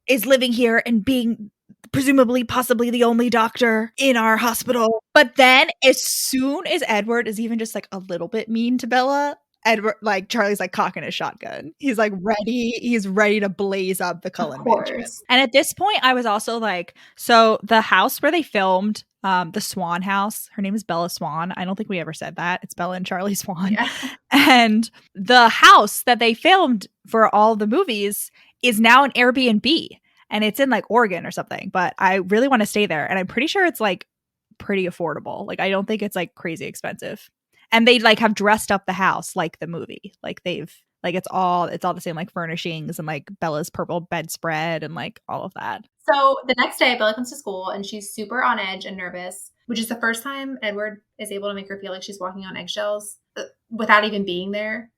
is living here and being presumably possibly the only doctor in our hospital. But then as soon as Edward is even just like a little bit mean to Bella, Edward, like, Charlie's like cocking his shotgun. He's like ready. He's ready to blaze up the Cullen mansion. And at this point, I was also like, so the house where they filmed the Swan house, her name is Bella Swan. I don't think we ever said that. It's Bella and Charlie Swan. Yeah. And the house that they filmed for all the movies is now an Airbnb. And it's in like Oregon or something. But I really want to stay there. And I'm pretty sure it's like pretty affordable. Like, I don't think it's like crazy expensive. And they like have dressed up the house like the movie. Like, they've like, it's all the same like furnishings and like Bella's purple bedspread and like all of that. So the next day, Bella comes to school and she's super on edge and nervous, which is the first time Edward is able to make her feel like she's walking on eggshells without even being there.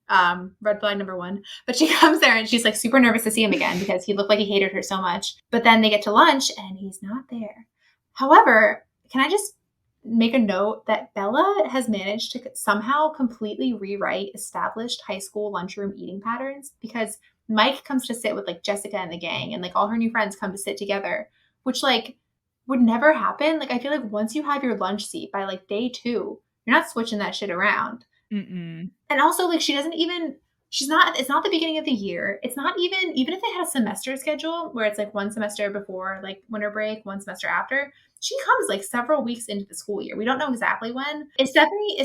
Red flag number one. But she comes there and she's like super nervous to see him again because he looked like he hated her so much. But then they get to lunch and he's not there. However, can I just make a note that Bella has managed to somehow completely rewrite established high school lunchroom eating patterns, because Mike comes to sit with like Jessica and the gang and like all her new friends come to sit together, which like would never happen. Like, I feel like once you have your lunch seat by like day 2, you're not switching that shit around. Mm-mm. And also, like, she doesn't even It's not the beginning of the year. It's not even if they had a semester schedule where it's like one semester before like winter break, one semester after, she comes like several weeks into the school year. We don't know exactly when. Is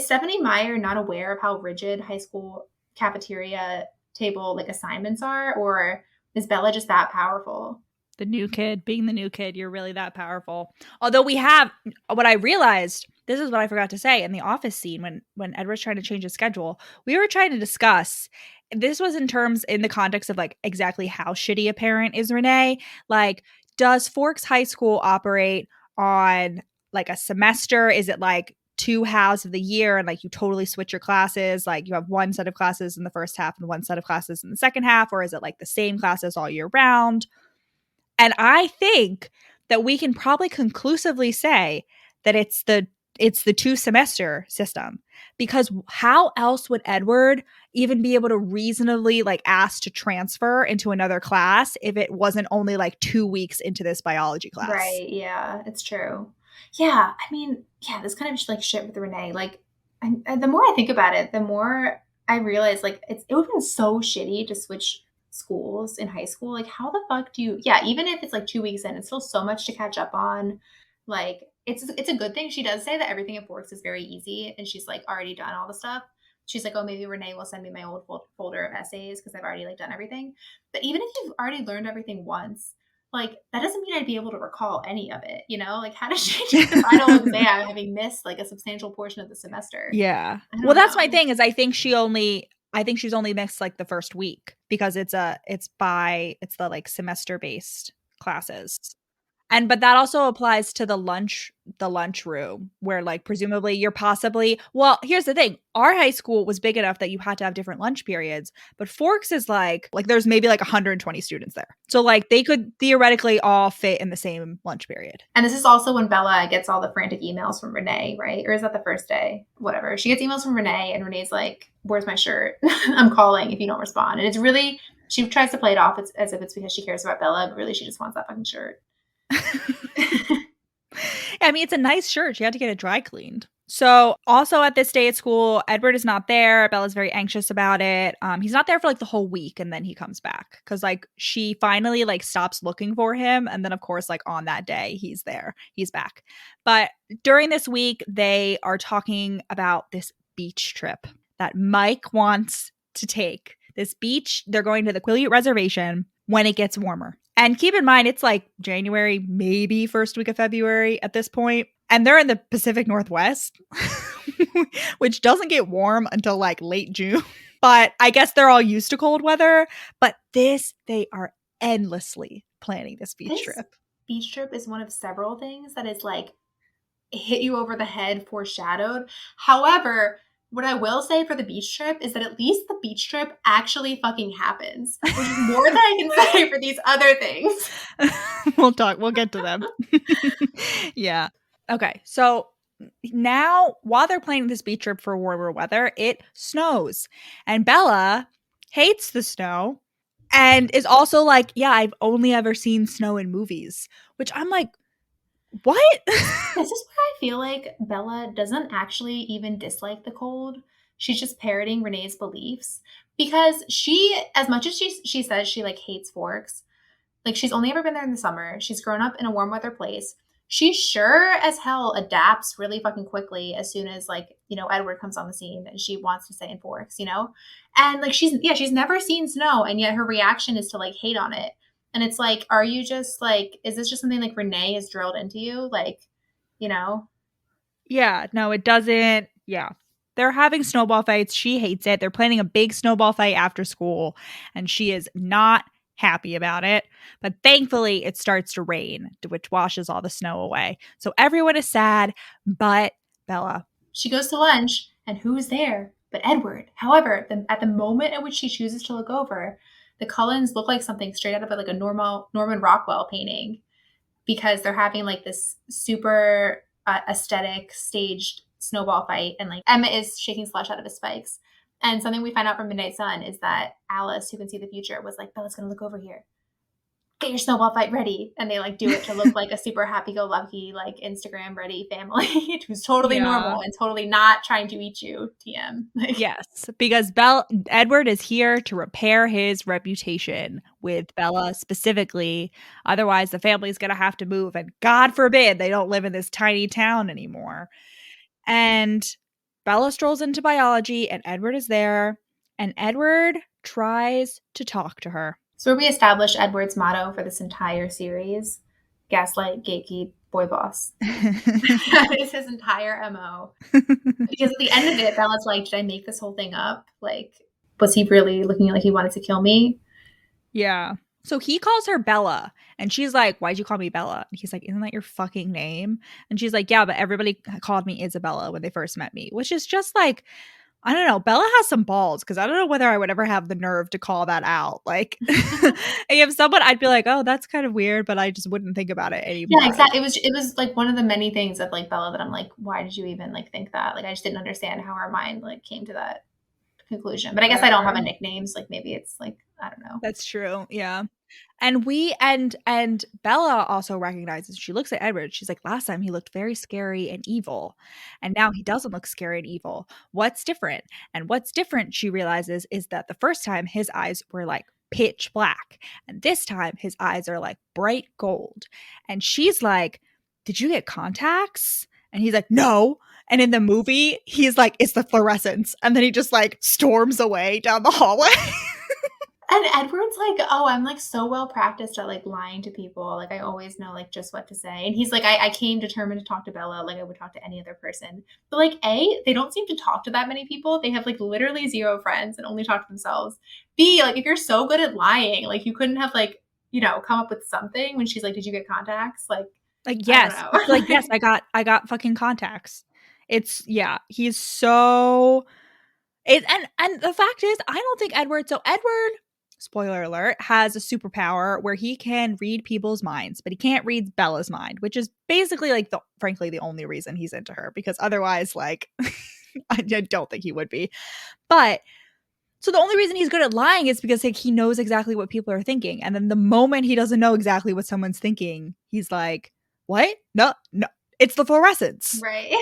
Stephenie Meyer not aware of how rigid high school cafeteria table like assignments are, or is Bella just that powerful? The new kid, being the new kid, you're really that powerful. Although we have, what I realized, this is what I forgot to say in the office scene when Edward's trying to change his schedule, we were trying to discuss, this was in the context of like exactly how shitty a parent is Renee. Like, does Forks High School operate on like a semester? Is it like 2 halves of the year and like you totally switch your classes? Like you have one set of classes in the first half and one set of classes in the second half, or is it like the same classes all year round? And I think that we can probably conclusively say that it's the 2 semester system, because how else would Edward even be able to reasonably like ask to transfer into another class if it wasn't only like 2 weeks into this biology class? Right. Yeah, it's true. Yeah. I mean, yeah, this kind of like shit with Renee. Like, the more I think about it, the more I realize like it would have been so shitty to switch schools in high school. Like, how the fuck do you? Yeah, even if it's like 2 weeks in, it's still so much to catch up on. Like, it's a good thing. She does say that everything at Forks is very easy, and she's like already done all the stuff. She's like, oh, maybe Renee will send me my old folder of essays because I've already like done everything. But even if you've already learned everything once, like that doesn't mean I'd be able to recall any of it, you know? Like, how does she take the final exam having missed like a substantial portion of the semester? Yeah. I don't Well, that's my know. thing, is I think she's only missed like the first week because it's the like semester based classes. But that also applies to the lunchroom where like presumably you're possibly, well, here's the thing. Our high school was big enough that you had to have different lunch periods, but Forks is like there's maybe like 120 students there. So like they could theoretically all fit in the same lunch period. And this is also when Bella gets all the frantic emails from Renee, right? Or is that the first day? Whatever. She gets emails from Renee, and Renee's like, where's my shirt? I'm calling if you don't respond. And it's really, she tries to play it off as if it's because she cares about Bella, but really she just wants that fucking shirt. I mean, it's a nice shirt. She had to get it dry cleaned. So also at this day at school, Edward is not there. Bella's very anxious about it. He's not there for like the whole week, and then he comes back because like she finally like stops looking for him, and then of course like on that day he's there. He's back. But during this week, they are talking about this beach trip that Mike wants to take. This beach, they're going to the Quileute Reservation when it gets warmer. And keep in mind, it's like January, maybe first week of February at this point. And they're in the Pacific Northwest, which doesn't get warm until like late June. But I guess they're all used to cold weather. But they are endlessly planning this beach trip. Beach trip is one of several things that is like hit you over the head, foreshadowed. However, what I will say for the beach trip is that at least the beach trip actually fucking happens, which is more than I can say for these other things. We'll get to them. Yeah. Okay. So now while they're planning this beach trip for warmer weather, it snows. And Bella hates the snow and is also like, yeah, I've only ever seen snow in movies, which I'm like, what? This is where I feel like Bella doesn't actually even dislike the cold. She's just parroting Renee's beliefs, because she, as much as she says she like hates Forks, like she's only ever been there in the summer. She's grown up in a warm weather place. She sure as hell adapts really fucking quickly as soon as like, you know, Edward comes on the scene and she wants to stay in Forks, you know? And like she's never seen snow, and yet her reaction is to like hate on it. And it's like, are you just like, is this just something like Renee has drilled into you? Like, you know? Yeah, no, it doesn't. Yeah. They're having snowball fights. She hates it. They're planning a big snowball fight after school, and she is not happy about it. But thankfully, it starts to rain, which washes all the snow away. So everyone is sad, but Bella. She goes to lunch, and who's there but Edward? However, at the moment at which she chooses to look over, the Cullens look like something straight out of like a Norman Rockwell painting, because they're having like this super aesthetic staged snowball fight, and like Emmett is shaking slush out of his spikes. And something we find out from Midnight Sun is that Alice, who can see the future, was like, Bella's gonna look over here. get your snowball fight ready. And they like do it to look like a super happy-go-lucky, like Instagram ready family who's totally normal and totally not trying to eat you, TM. Yes, because Edward is here to repair his reputation with Bella specifically. Otherwise, the family's going to have to move, and God forbid they don't live in this tiny town anymore. And Bella strolls into biology, and Edward is there, and Edward tries to talk to her. So we established Edward's motto for this entire series: gaslight, gatekeep, boy boss. That is his entire MO. Because at the end of it, Bella's like, did I make this whole thing up? Like, was he really looking like he wanted to kill me? Yeah. So he calls her Bella, and she's like, why'd you call me Bella? And he's like, isn't that your fucking name? And she's like, yeah, but everybody called me Isabella when they first met me, which is just like, I don't know. Bella has some balls, because I don't know whether I would ever have the nerve to call that out. Like, if someone, I'd be like, oh, that's kind of weird, but I just wouldn't think about it anymore. Yeah, exactly. It was like one of the many things of like Bella that I'm like, why did you even like think that? Like, I just didn't understand how her mind like came to that conclusion. But I guess I don't have a nickname, so like maybe it's like, I don't know. That's true. Yeah. And and Bella also recognizes, she looks at Edward, she's like, last time he looked very scary and evil, and now he doesn't look scary and evil. What's different? And what's different, she realizes, is that the first time his eyes were like pitch black, and this time his eyes are like bright gold. And she's like, did you get contacts? And he's like, no. And in the movie, he's like, it's the fluorescence. And then he just like storms away down the hallway. And Edward's like, oh, I'm like so well practiced at like lying to people. Like I always know like just what to say. And he's like, I came determined to talk to Bella like I would talk to any other person. But like A, they don't seem to talk to that many people. They have like literally zero friends and only talk to themselves. B, like if you're so good at lying, like you couldn't have like, you know, come up with something when she's like, did you get contacts? Like yes. Like, yes, I got fucking contacts. It's, yeah, he's so and the fact is, I don't think Edward, spoiler alert, has a superpower where he can read people's minds, but he can't read Bella's mind, which is basically like frankly the only reason he's into her, because otherwise, like, I don't think he would be. But so the only reason he's good at lying is because like he knows exactly what people are thinking, and then the moment he doesn't know exactly what someone's thinking, he's like, what? No, it's the fluorescence, right?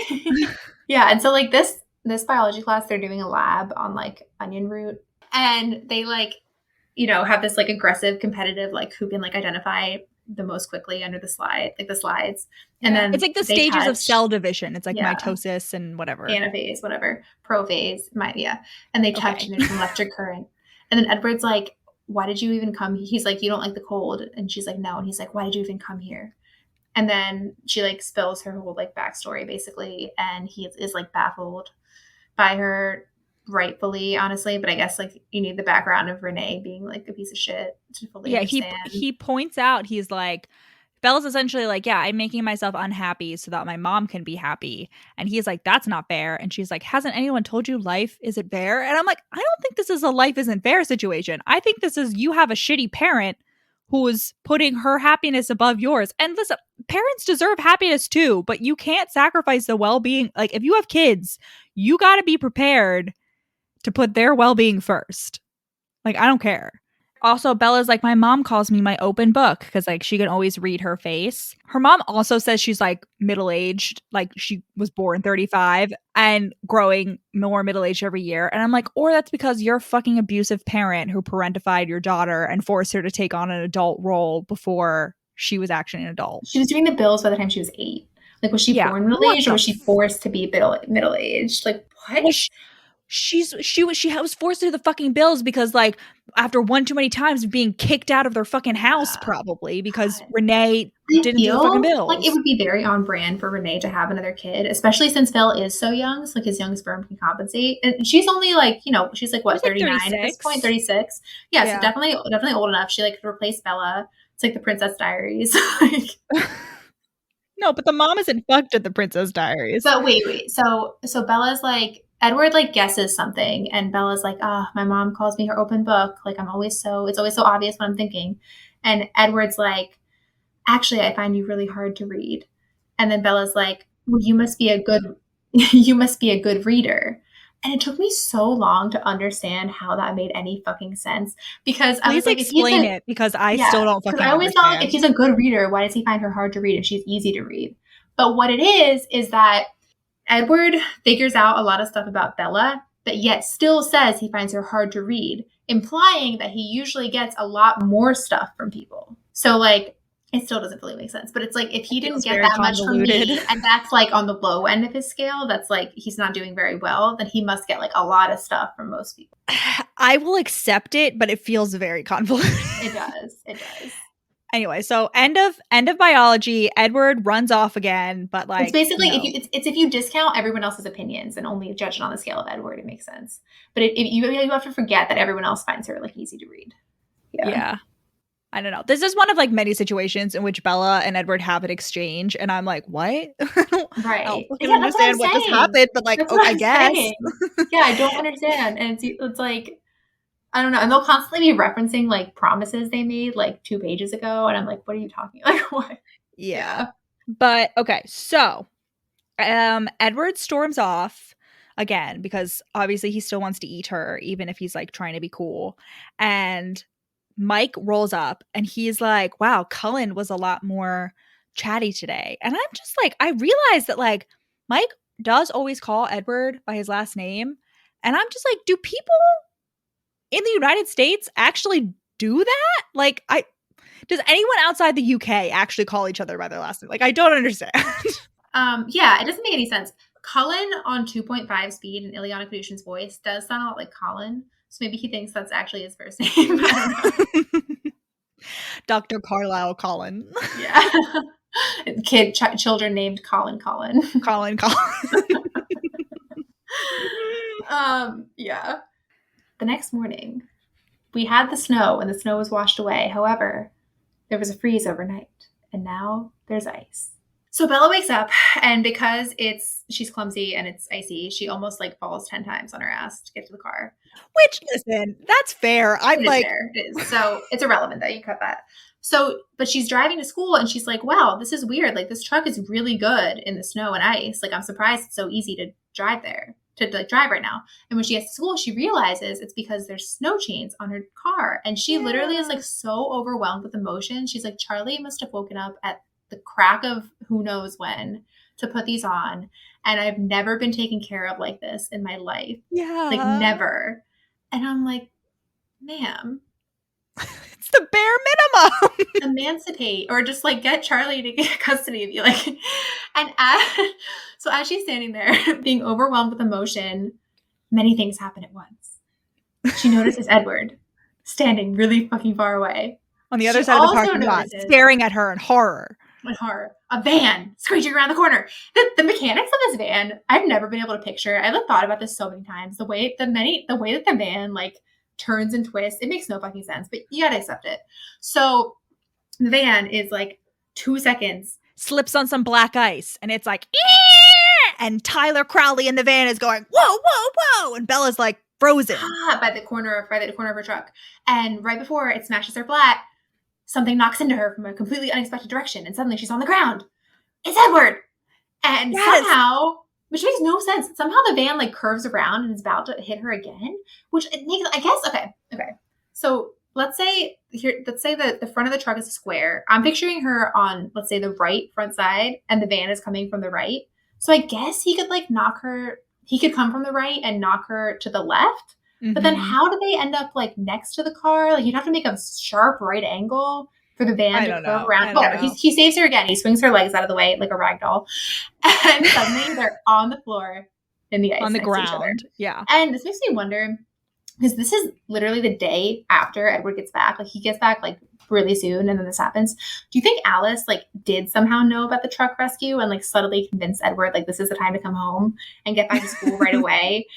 Yeah, and so like this biology class, they're doing a lab on like onion root, and they like, you know, have this like aggressive competitive, like who can like identify the most quickly under the slides. And then it's like the stages of cell division. It's like mitosis and whatever. Anaphase, whatever. Prophase, and they touch and there's an electric current. And then Edward's like, why did you even come? He's like, you don't like the cold. And she's like, no. And he's like, why did you even come here? And then she like spills her whole like backstory basically. And he is like baffled by her, rightfully, honestly, but I guess like you need the background of Renee being like a piece of shit to fully understand. He points out, he's like, Bella's essentially like, yeah, I'm making myself unhappy so that my mom can be happy. And he's like, that's not fair. And she's like, hasn't anyone told you life isn't fair? And I'm like, I don't think this is a life isn't fair situation. I think this is you have a shitty parent who's putting her happiness above yours. And listen, parents deserve happiness too, but you can't sacrifice the well-being. Like if you have kids, you got to be prepared to put their well-being first. Like, I don't care. Also, Bella's like, my mom calls me my open book because like she can always read her face. Her mom also says she's like middle-aged, like she was born 35 and growing more middle-aged every year. And I'm like, or that's because you're a fucking abusive parent who parentified your daughter and forced her to take on an adult role before she was actually an adult. She was doing the bills by the time she was 8. Like, was she born middle-aged or was she forced to be middle-aged? Like, what? Well, she was forced to do the fucking bills because like after one too many times being kicked out of their fucking house, probably because Renee didn't do the fucking bills. Like it would be very on brand for Renee to have another kid, especially since Phil is so young. So like his young sperm can compensate, and she's only like, you know, she's like what, 39 at this point, 36. Yeah, so definitely old enough. She like could replace Bella. It's like the Princess Diaries. Like, no, but the mom isn't fucked at the Princess Diaries. But wait. So Bella's like, Edward like guesses something and Bella's like, my mom calls me her open book. Like it's always so obvious what I'm thinking. And Edward's like, actually, I find you really hard to read. And then Bella's like, well, you must be a good reader. And it took me so long to understand how that made any fucking sense, because I was Please like, if he's explain it, because I yeah, still don't because fucking I always thought like, if understand. he's a good reader, why does he find her hard to read if she's easy to read? But what it is that Edward figures out a lot of stuff about Bella, but yet still says he finds her hard to read, implying that he usually gets a lot more stuff from people. So like, it still doesn't really make sense. But it's like, if he didn't get that much from me, and that's like on the low end of his scale, that's like he's not doing very well, then he must get like a lot of stuff from most people. I will accept it, but it feels very convoluted. It does. It does. Anyway, so end of biology. Edward runs off again, but like it's basically if you discount everyone else's opinions and only judge it on the scale of Edward, it makes sense. But you have to forget that everyone else finds her like easy to read. Yeah. I don't know. This is one of like many situations in which Bella and Edward have an exchange, and I'm like, what? Right. I don't understand what just happened, but like, I guess. Yeah, I don't understand. And it's like, I don't know. And they'll constantly be referencing like promises they made like 2 pages ago. And I'm like, what are you talking about? Like, what? Yeah. But okay. So Edward storms off again because obviously he still wants to eat her, even if he's like trying to be cool. And Mike rolls up and he's like, wow, Cullen was a lot more chatty today. And I'm just like, I realized that like Mike does always call Edward by his last name. And I'm just like, do people in the United States actually do that? Like, does anyone outside the UK actually call each other by their last name? Like, I don't understand. Yeah, it doesn't make any sense. Cullen on 2.5 speed in Ileana Kadushin's voice does sound a lot like Colin. So maybe he thinks that's actually his first name. Dr. Carlisle Colin. Yeah. Children named Colin. Yeah. The next morning, we had the snow and the snow was washed away. However, there was a freeze overnight and now there's ice. So Bella wakes up, and because she's clumsy and it's icy, she almost like falls 10 times on her ass to get to the car. Which, listen, that's fair. I'm like, it is. So it's irrelevant that you cut that. So, but she's driving to school and she's like, wow, this is weird. Like, this truck is really good in the snow and ice. Like, I'm surprised it's so easy to drive there, to like drive right now. And when she gets to school, she realizes it's because there's snow chains on her car. And she literally is like so overwhelmed with emotion. She's like, Charlie must have woken up at the crack of who knows when to put these on. And I've never been taken care of like this in my life. Yeah. Like, never. And I'm like, ma'am, it's the bare minimum. Emancipate, or just like get Charlie to get custody of you. Like, and so as she's standing there being overwhelmed with emotion, many things happen at once. She notices Edward standing really fucking far away on the other side of the parking lot, staring at her in horror. A van screeching around the corner. The mechanics of this van, I've never been able to picture. I've thought about this so many times. The way that the van like turns and twists, it makes no fucking sense, but you gotta accept it. So the van is like 2 seconds, slips on some black ice, and it's like, eeh! And Tyler Crowley in the van is going, whoa, whoa, whoa, and Bella's like frozen by the corner of her truck. And right before it smashes her flat, something knocks into her from a completely unexpected direction, and suddenly she's on the ground. It's Edward! And somehow, which makes no sense, somehow the van like curves around and is about to hit her again, which it makes, I guess, okay. So let's say that the front of the truck is a square. I'm picturing her on, let's say, the right front side, and the van is coming from the right. So I guess he could like he could come from the right and knock her to the left. Mm-hmm. But then how do they end up like next to the car? Like, you'd have to make a sharp right angle for the van to curve around. Whatever. He saves her again. He swings her legs out of the way like a rag doll. And suddenly they're on the floor in the ice. On the ground. Yeah. And this makes me wonder, because this is literally the day after Edward gets back. Like, he gets back like really soon, and then this happens. Do you think Alice like did somehow know about the truck rescue and like subtly convinced Edward like this is the time to come home and get back to school right away?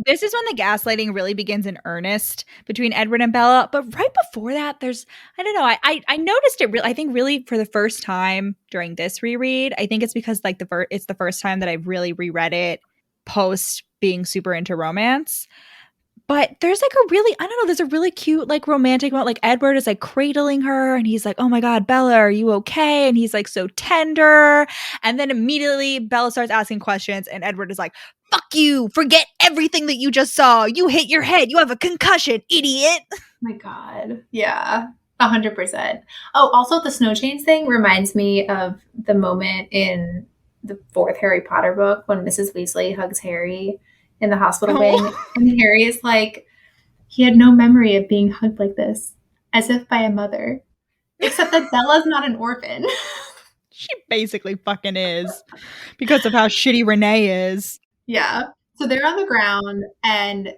This is when the gaslighting really begins in earnest between Edward and Bella. But right before that, there's, I don't know, I noticed it really, I think really for the first time during this reread. I think it's because like it's the first time that I've really reread it post being super into romance. But there's like there's a really cute like romantic moment. Like, Edward is like cradling her and he's like, oh my God, Bella, are you okay? And he's like so tender. And then immediately Bella starts asking questions and Edward is like, fuck you. Forget everything that you just saw. You hit your head. You have a concussion, idiot. My God. Yeah. 100%. Oh, also the snow chains thing reminds me of the moment in the fourth Harry Potter book when Mrs. Weasley hugs Harry in the hospital wing. And Harry is like, he had no memory of being hugged like this, as if by a mother. Except that Bella's not an orphan. She basically fucking is. Because of how shitty Renee is. Yeah. So they're on the ground and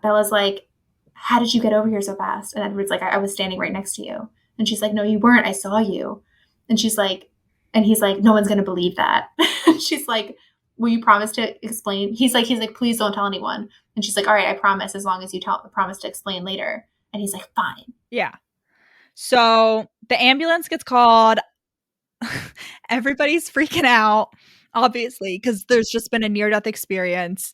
Bella's like, how did you get over here so fast? And Edward's like, I was standing right next to you. And she's like, no, you weren't. I saw you. And she's like, and he's like, no one's going to believe that. She's like, will you promise to explain? He's like, please don't tell anyone. And she's like, all right, I promise, as long as you promise to explain later. And he's like, fine. Yeah. So the ambulance gets called. Everybody's freaking out, obviously, because there's just been a near-death experience.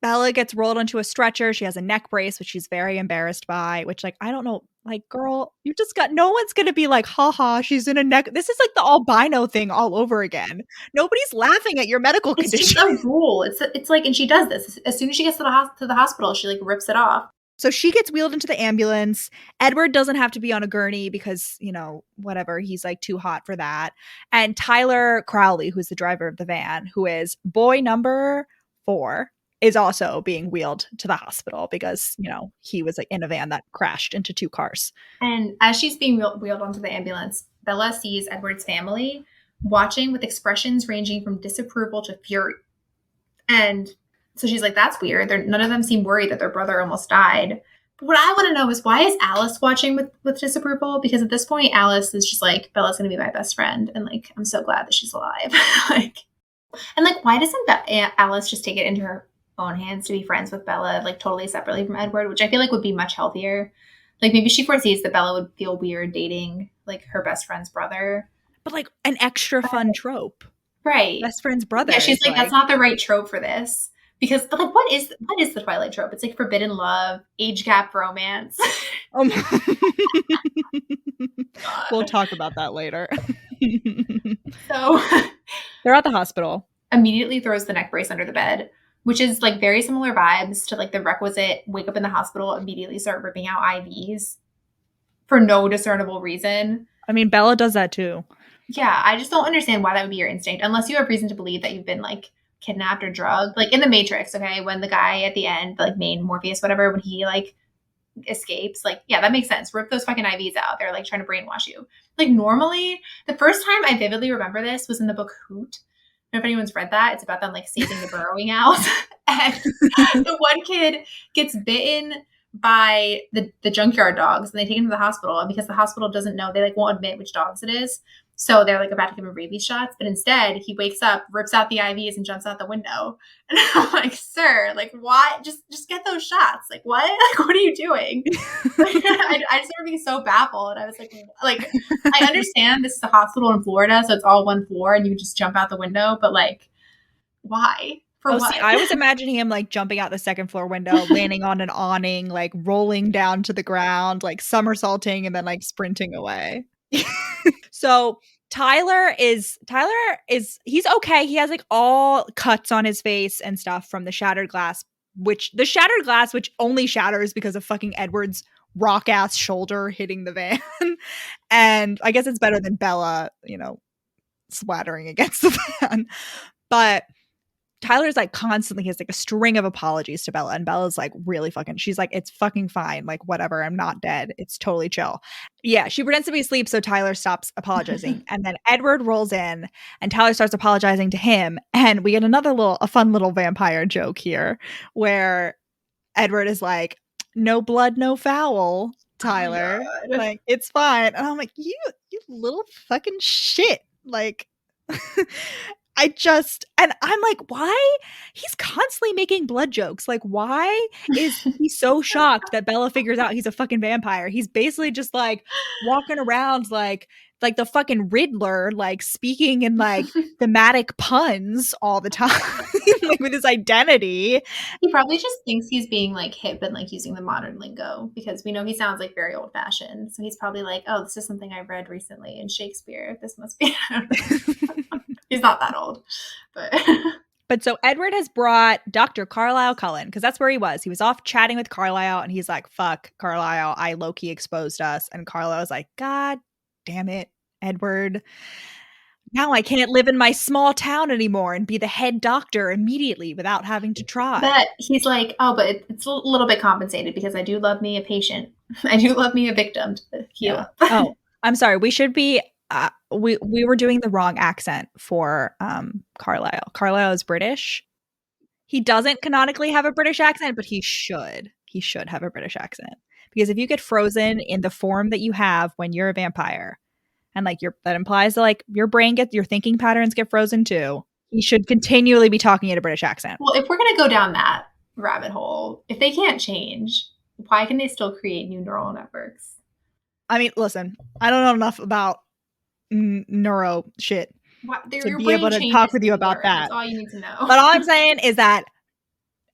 Bella gets rolled onto a stretcher. She has a neck brace, which she's very embarrassed by, which, like, I don't know. Like, girl, you just got, no one's going to be like, haha, she's in a neck. This is like the albino thing all over again. Nobody's laughing at your medical condition. It's just a rule. It's like, and she does this. As soon as she gets to the hospital, she like rips it off. So she gets wheeled into the ambulance. Edward doesn't have to be on a gurney because, you know, whatever, he's like too hot for that. And Tyler Crowley, who's the driver of the van, who is boy number 4, is also being wheeled to the hospital because, you know, he was like in a van that crashed into 2 cars. And as she's being wheeled onto the ambulance, Bella sees Edward's family watching with expressions ranging from disapproval to fury. And so she's like, that's weird. None of them seem worried that their brother almost died. But what I want to know is, why is Alice watching with disapproval? Because at this point, Alice is just like, Bella's going to be my best friend. And like, I'm so glad that she's alive. Why doesn't Alice just take it into her own hands to be friends with Bella, like totally separately from Edward, which I feel like would be much healthier. Like maybe she foresees that Bella would feel weird dating like her best friend's brother. But like an extra fun trope. Right. Best friend's brother. Yeah, she's like, that's not the right trope for this. Because like what is the Twilight trope? It's like forbidden love, age gap romance. We'll talk about that later. So they're at the hospital. Immediately throws the neck brace under the bed, which is like very similar vibes to like the requisite wake up in the hospital, immediately start ripping out IVs for no discernible reason. I mean, Bella does that too. Yeah, I just don't understand why that would be your instinct, unless you have reason to believe that you've been like kidnapped or drugged. Like in The Matrix, okay, when the guy at the end, like main Morpheus, whatever, when he like escapes, like, yeah, that makes sense. Rip those fucking IVs out. They're like trying to brainwash you. Like normally, the first time I vividly remember this was in the book Hoot. I don't know if anyone's read that. It's about them like saving the burrowing owls. And the one kid gets bitten by the junkyard dogs and they take him to the hospital. And because the hospital doesn't know, they like won't admit which dogs it is. So they're like about to give him rabies shots. But instead he wakes up, rips out the IVs and jumps out the window. And I'm like, sir, like why? Just get those shots. Like what? Like what are you doing? I just remember being so baffled. And I was like I understand this is a hospital in Florida, so it's all one floor and you just jump out the window. But like, why? For what? See, I was imagining him like jumping out the second floor window, landing on an awning, like rolling down to the ground, like somersaulting and then like sprinting away. So Tyler is he's okay. He has like all cuts on his face and stuff from the shattered glass, which only shatters because of fucking Edward's rock ass shoulder hitting the van. And I guess it's better than Bella, you know, splattering against the van. But Tyler's like constantly has like a string of apologies to Bella, and Bella's like really fucking, she's like, it's fucking fine. Like, whatever. I'm not dead. It's totally chill. Yeah. She pretends to be asleep. So Tyler stops apologizing. And then Edward rolls in and Tyler starts apologizing to him. And we get a fun little vampire joke here where Edward is like, no blood, no foul, Tyler. Oh like, it's fine. And I'm like, you little fucking shit. Like, and I'm like, why? He's constantly making blood jokes. Like, why is he so shocked that Bella figures out he's a fucking vampire? He's basically just like walking around like the fucking Riddler, like speaking in like thematic puns all the time, like with his identity. He probably just thinks he's being like hip and like using the modern lingo because we know he sounds like very old fashioned. So he's probably like, oh, this is something I read recently in Shakespeare. This must be. He's not that old, but But so Edward has brought Dr. Carlisle Cullen, because that's where he was. He was off chatting with Carlisle, and he's like, fuck, Carlisle, I low-key exposed us. And Carlisle's like, God damn it, Edward. Now I can't live in my small town anymore and be the head doctor immediately without having to try. But he's like, oh, but it's a little bit compensated because I do love me a patient. I do love me a victim to heal. Yeah. Oh, I'm sorry. We should be we were doing the wrong accent for Carlisle. Carlisle is British. He doesn't canonically have a British accent, but he should. He should have a British accent. Because if you get frozen in the form that you have when you're a vampire, and like that implies that like your brain gets, your thinking patterns get frozen too, he should continually be talking in a British accent. Well, if we're gonna go down that rabbit hole, if they can't change, why can they still create new neural networks? I mean, listen, I don't know enough about neuro shit to be able to talk with you about that. That's all you need to know. But all I'm saying is that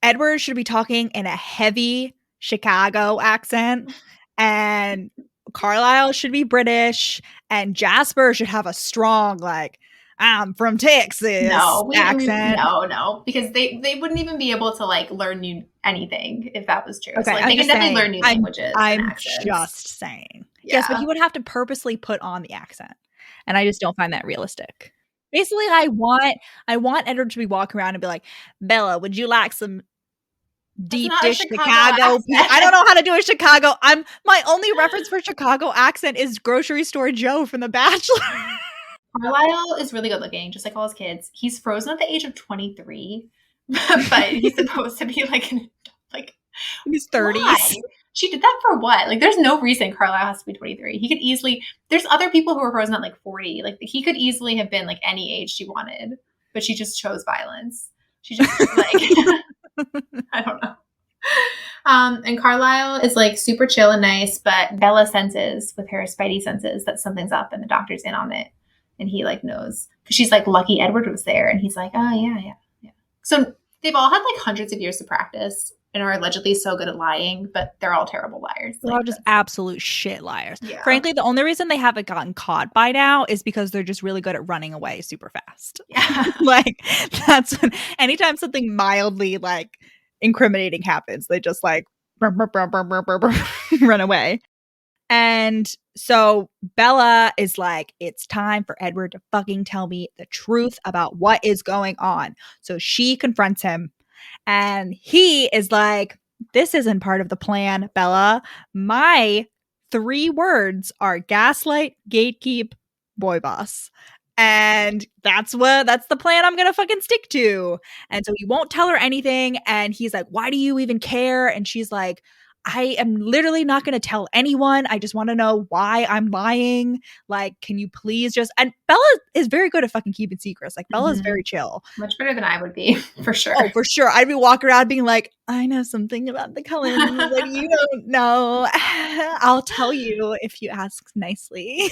Edward should be talking in a heavy Chicago accent, and Carlisle should be British, and Jasper should have a strong, like, I'm from Texas accent. No, because they wouldn't even be able to like learn anything if that was true. Okay, so, like, they can definitely learn new languages. I'm just saying. Yeah. Yes, but he would have to purposely put on the accent. And I just don't find that realistic. Basically, I want Edward to be walking around and be like, Bella, would you like some deep dish Chicago I don't know how to do a Chicago. My only reference for Chicago accent is Grocery Store Joe from The Bachelor. Carlisle is really good looking, just like all his kids. He's frozen at the age of 23, but he's supposed to be like he's 30s. Why? She did that for what? Like, there's no reason Carlisle has to be 23. He could easily. There's other people who are frozen at like 40. Like, he could easily have been like any age she wanted, but she just chose violence. She just like I don't know. And Carlisle is like super chill and nice, but Bella senses with her spidey senses that something's up, and the doctor's in on it. And he like knows because she's like lucky Edward was there, and he's like, oh yeah. So they've all had like hundreds of years of practice and are allegedly so good at lying, but they're all terrible liars. They're all just absolute shit liars. Yeah. Frankly, the only reason they haven't gotten caught by now is because they're just really good at running away super fast. Yeah. Like, that's when, anytime something mildly like incriminating happens, they just like run away. And so Bella is like, it's time for Edward to fucking tell me the truth about what is going on. So she confronts him, and he is like, this isn't part of the plan, Bella. My 3 words are gaslight, gatekeep, boy boss. And that's the plan I'm gonna fucking stick to. And so he won't tell her anything, and he's like, why do you even care? And she's like, I am literally not going to tell anyone. I just want to know why I'm lying. Like, can you please just... And Bella is very good at fucking keeping secrets. Like, Bella is very chill. Much better than I would be, for sure. Oh, for sure. I'd be walking around being like, I know something about the Cullens that you don't know. I'll tell you if you ask nicely.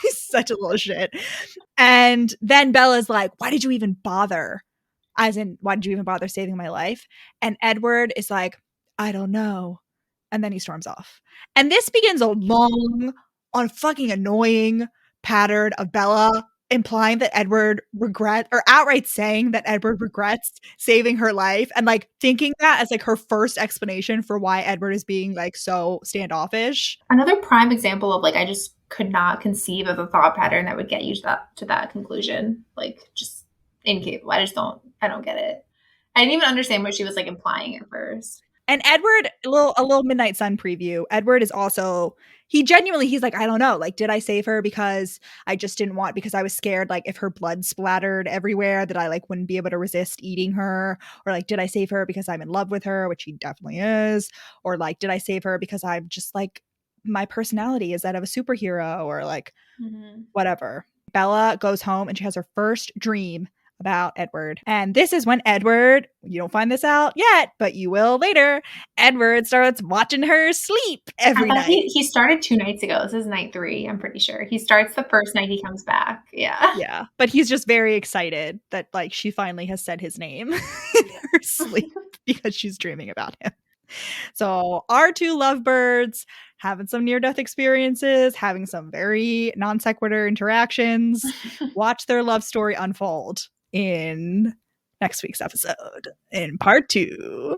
He's such a little shit. And then Bella's like, why did you even bother? As in, why did you even bother saving my life? And Edward is like, I don't know. And then he storms off. And this begins a long, fucking annoying pattern of Bella implying that Edward or outright saying that Edward regrets saving her life, and like thinking that as like her first explanation for why Edward is being like so standoffish. Another prime example of like, I just could not conceive of a thought pattern that would get you to that conclusion. Like, just incapable. I don't get it. I didn't even understand what she was like implying at first. And Edward, a little Midnight Sun preview. Edward is also, he's like, I don't know. Like, did I save her because I just didn't want, because I was scared, like, if her blood splattered everywhere, that I, like, wouldn't be able to resist eating her? Or, like, did I save her because I'm in love with her, which he definitely is? Or, like, did I save her because I'm just, like, my personality is that of a superhero? Or, like, whatever. Bella goes home and she has her first dream about Edward. And this is when Edward, you don't find this out yet, but you will later, Edward starts watching her sleep every night. He started 2 nights ago. This is night 3, I'm pretty sure. He starts the first night he comes back. Yeah. Yeah. But he's just very excited that like she finally has said his name in her sleep because she's dreaming about him. So our 2 lovebirds having some near-death experiences, having some very non sequitur interactions, watch their love story unfold. in next week's episode in part 2.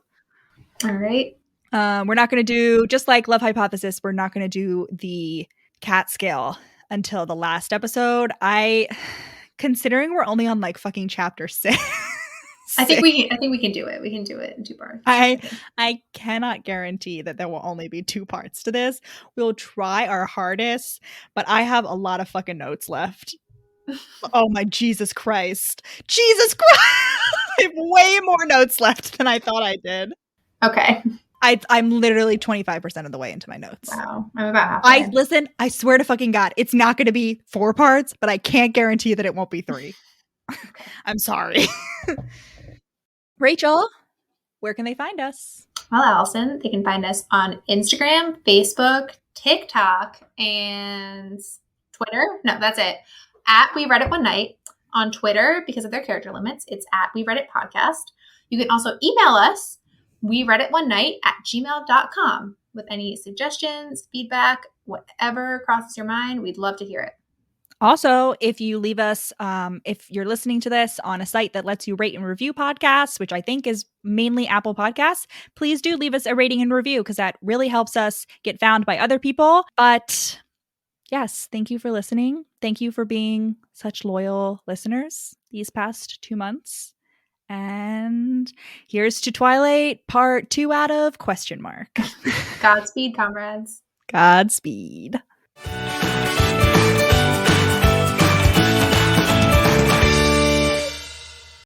All right. We're not going to do, just like Love Hypothesis, we're not going to do the cat scale until the last episode. Considering we're only on like fucking chapter 6. I think we can do it. We can do it in 2 parts. I cannot guarantee that there will only be 2 parts to this. We'll try our hardest, but I have a lot of fucking notes left. Oh my Jesus Christ. Jesus Christ! I have way more notes left than I thought I did. Okay. I'm literally 25% of the way into my notes. Wow. I'm about halfway. Listen, I swear to fucking God, it's not going to be 4 parts, but I can't guarantee that it won't be 3. I'm sorry. Rachel, where can they find us? Well, Allison, they can find us on Instagram, Facebook, TikTok, and Twitter. No, that's it. At We Read It One Night. On Twitter, because of their character limits, it's at We Read It Podcast. You can also email us, wereaditone@gmail.com, with any suggestions, feedback, whatever crosses your mind. We'd love to hear it. Also, if you leave us, if you're listening to this on a site that lets you rate and review podcasts, which I think is mainly Apple Podcasts, please do leave us a rating and review because that really helps us get found by other people. But yes, thank you for listening. Thank you for being such loyal listeners these past 2 months. And here's to Twilight part 2 out of ? Godspeed, comrades. Godspeed.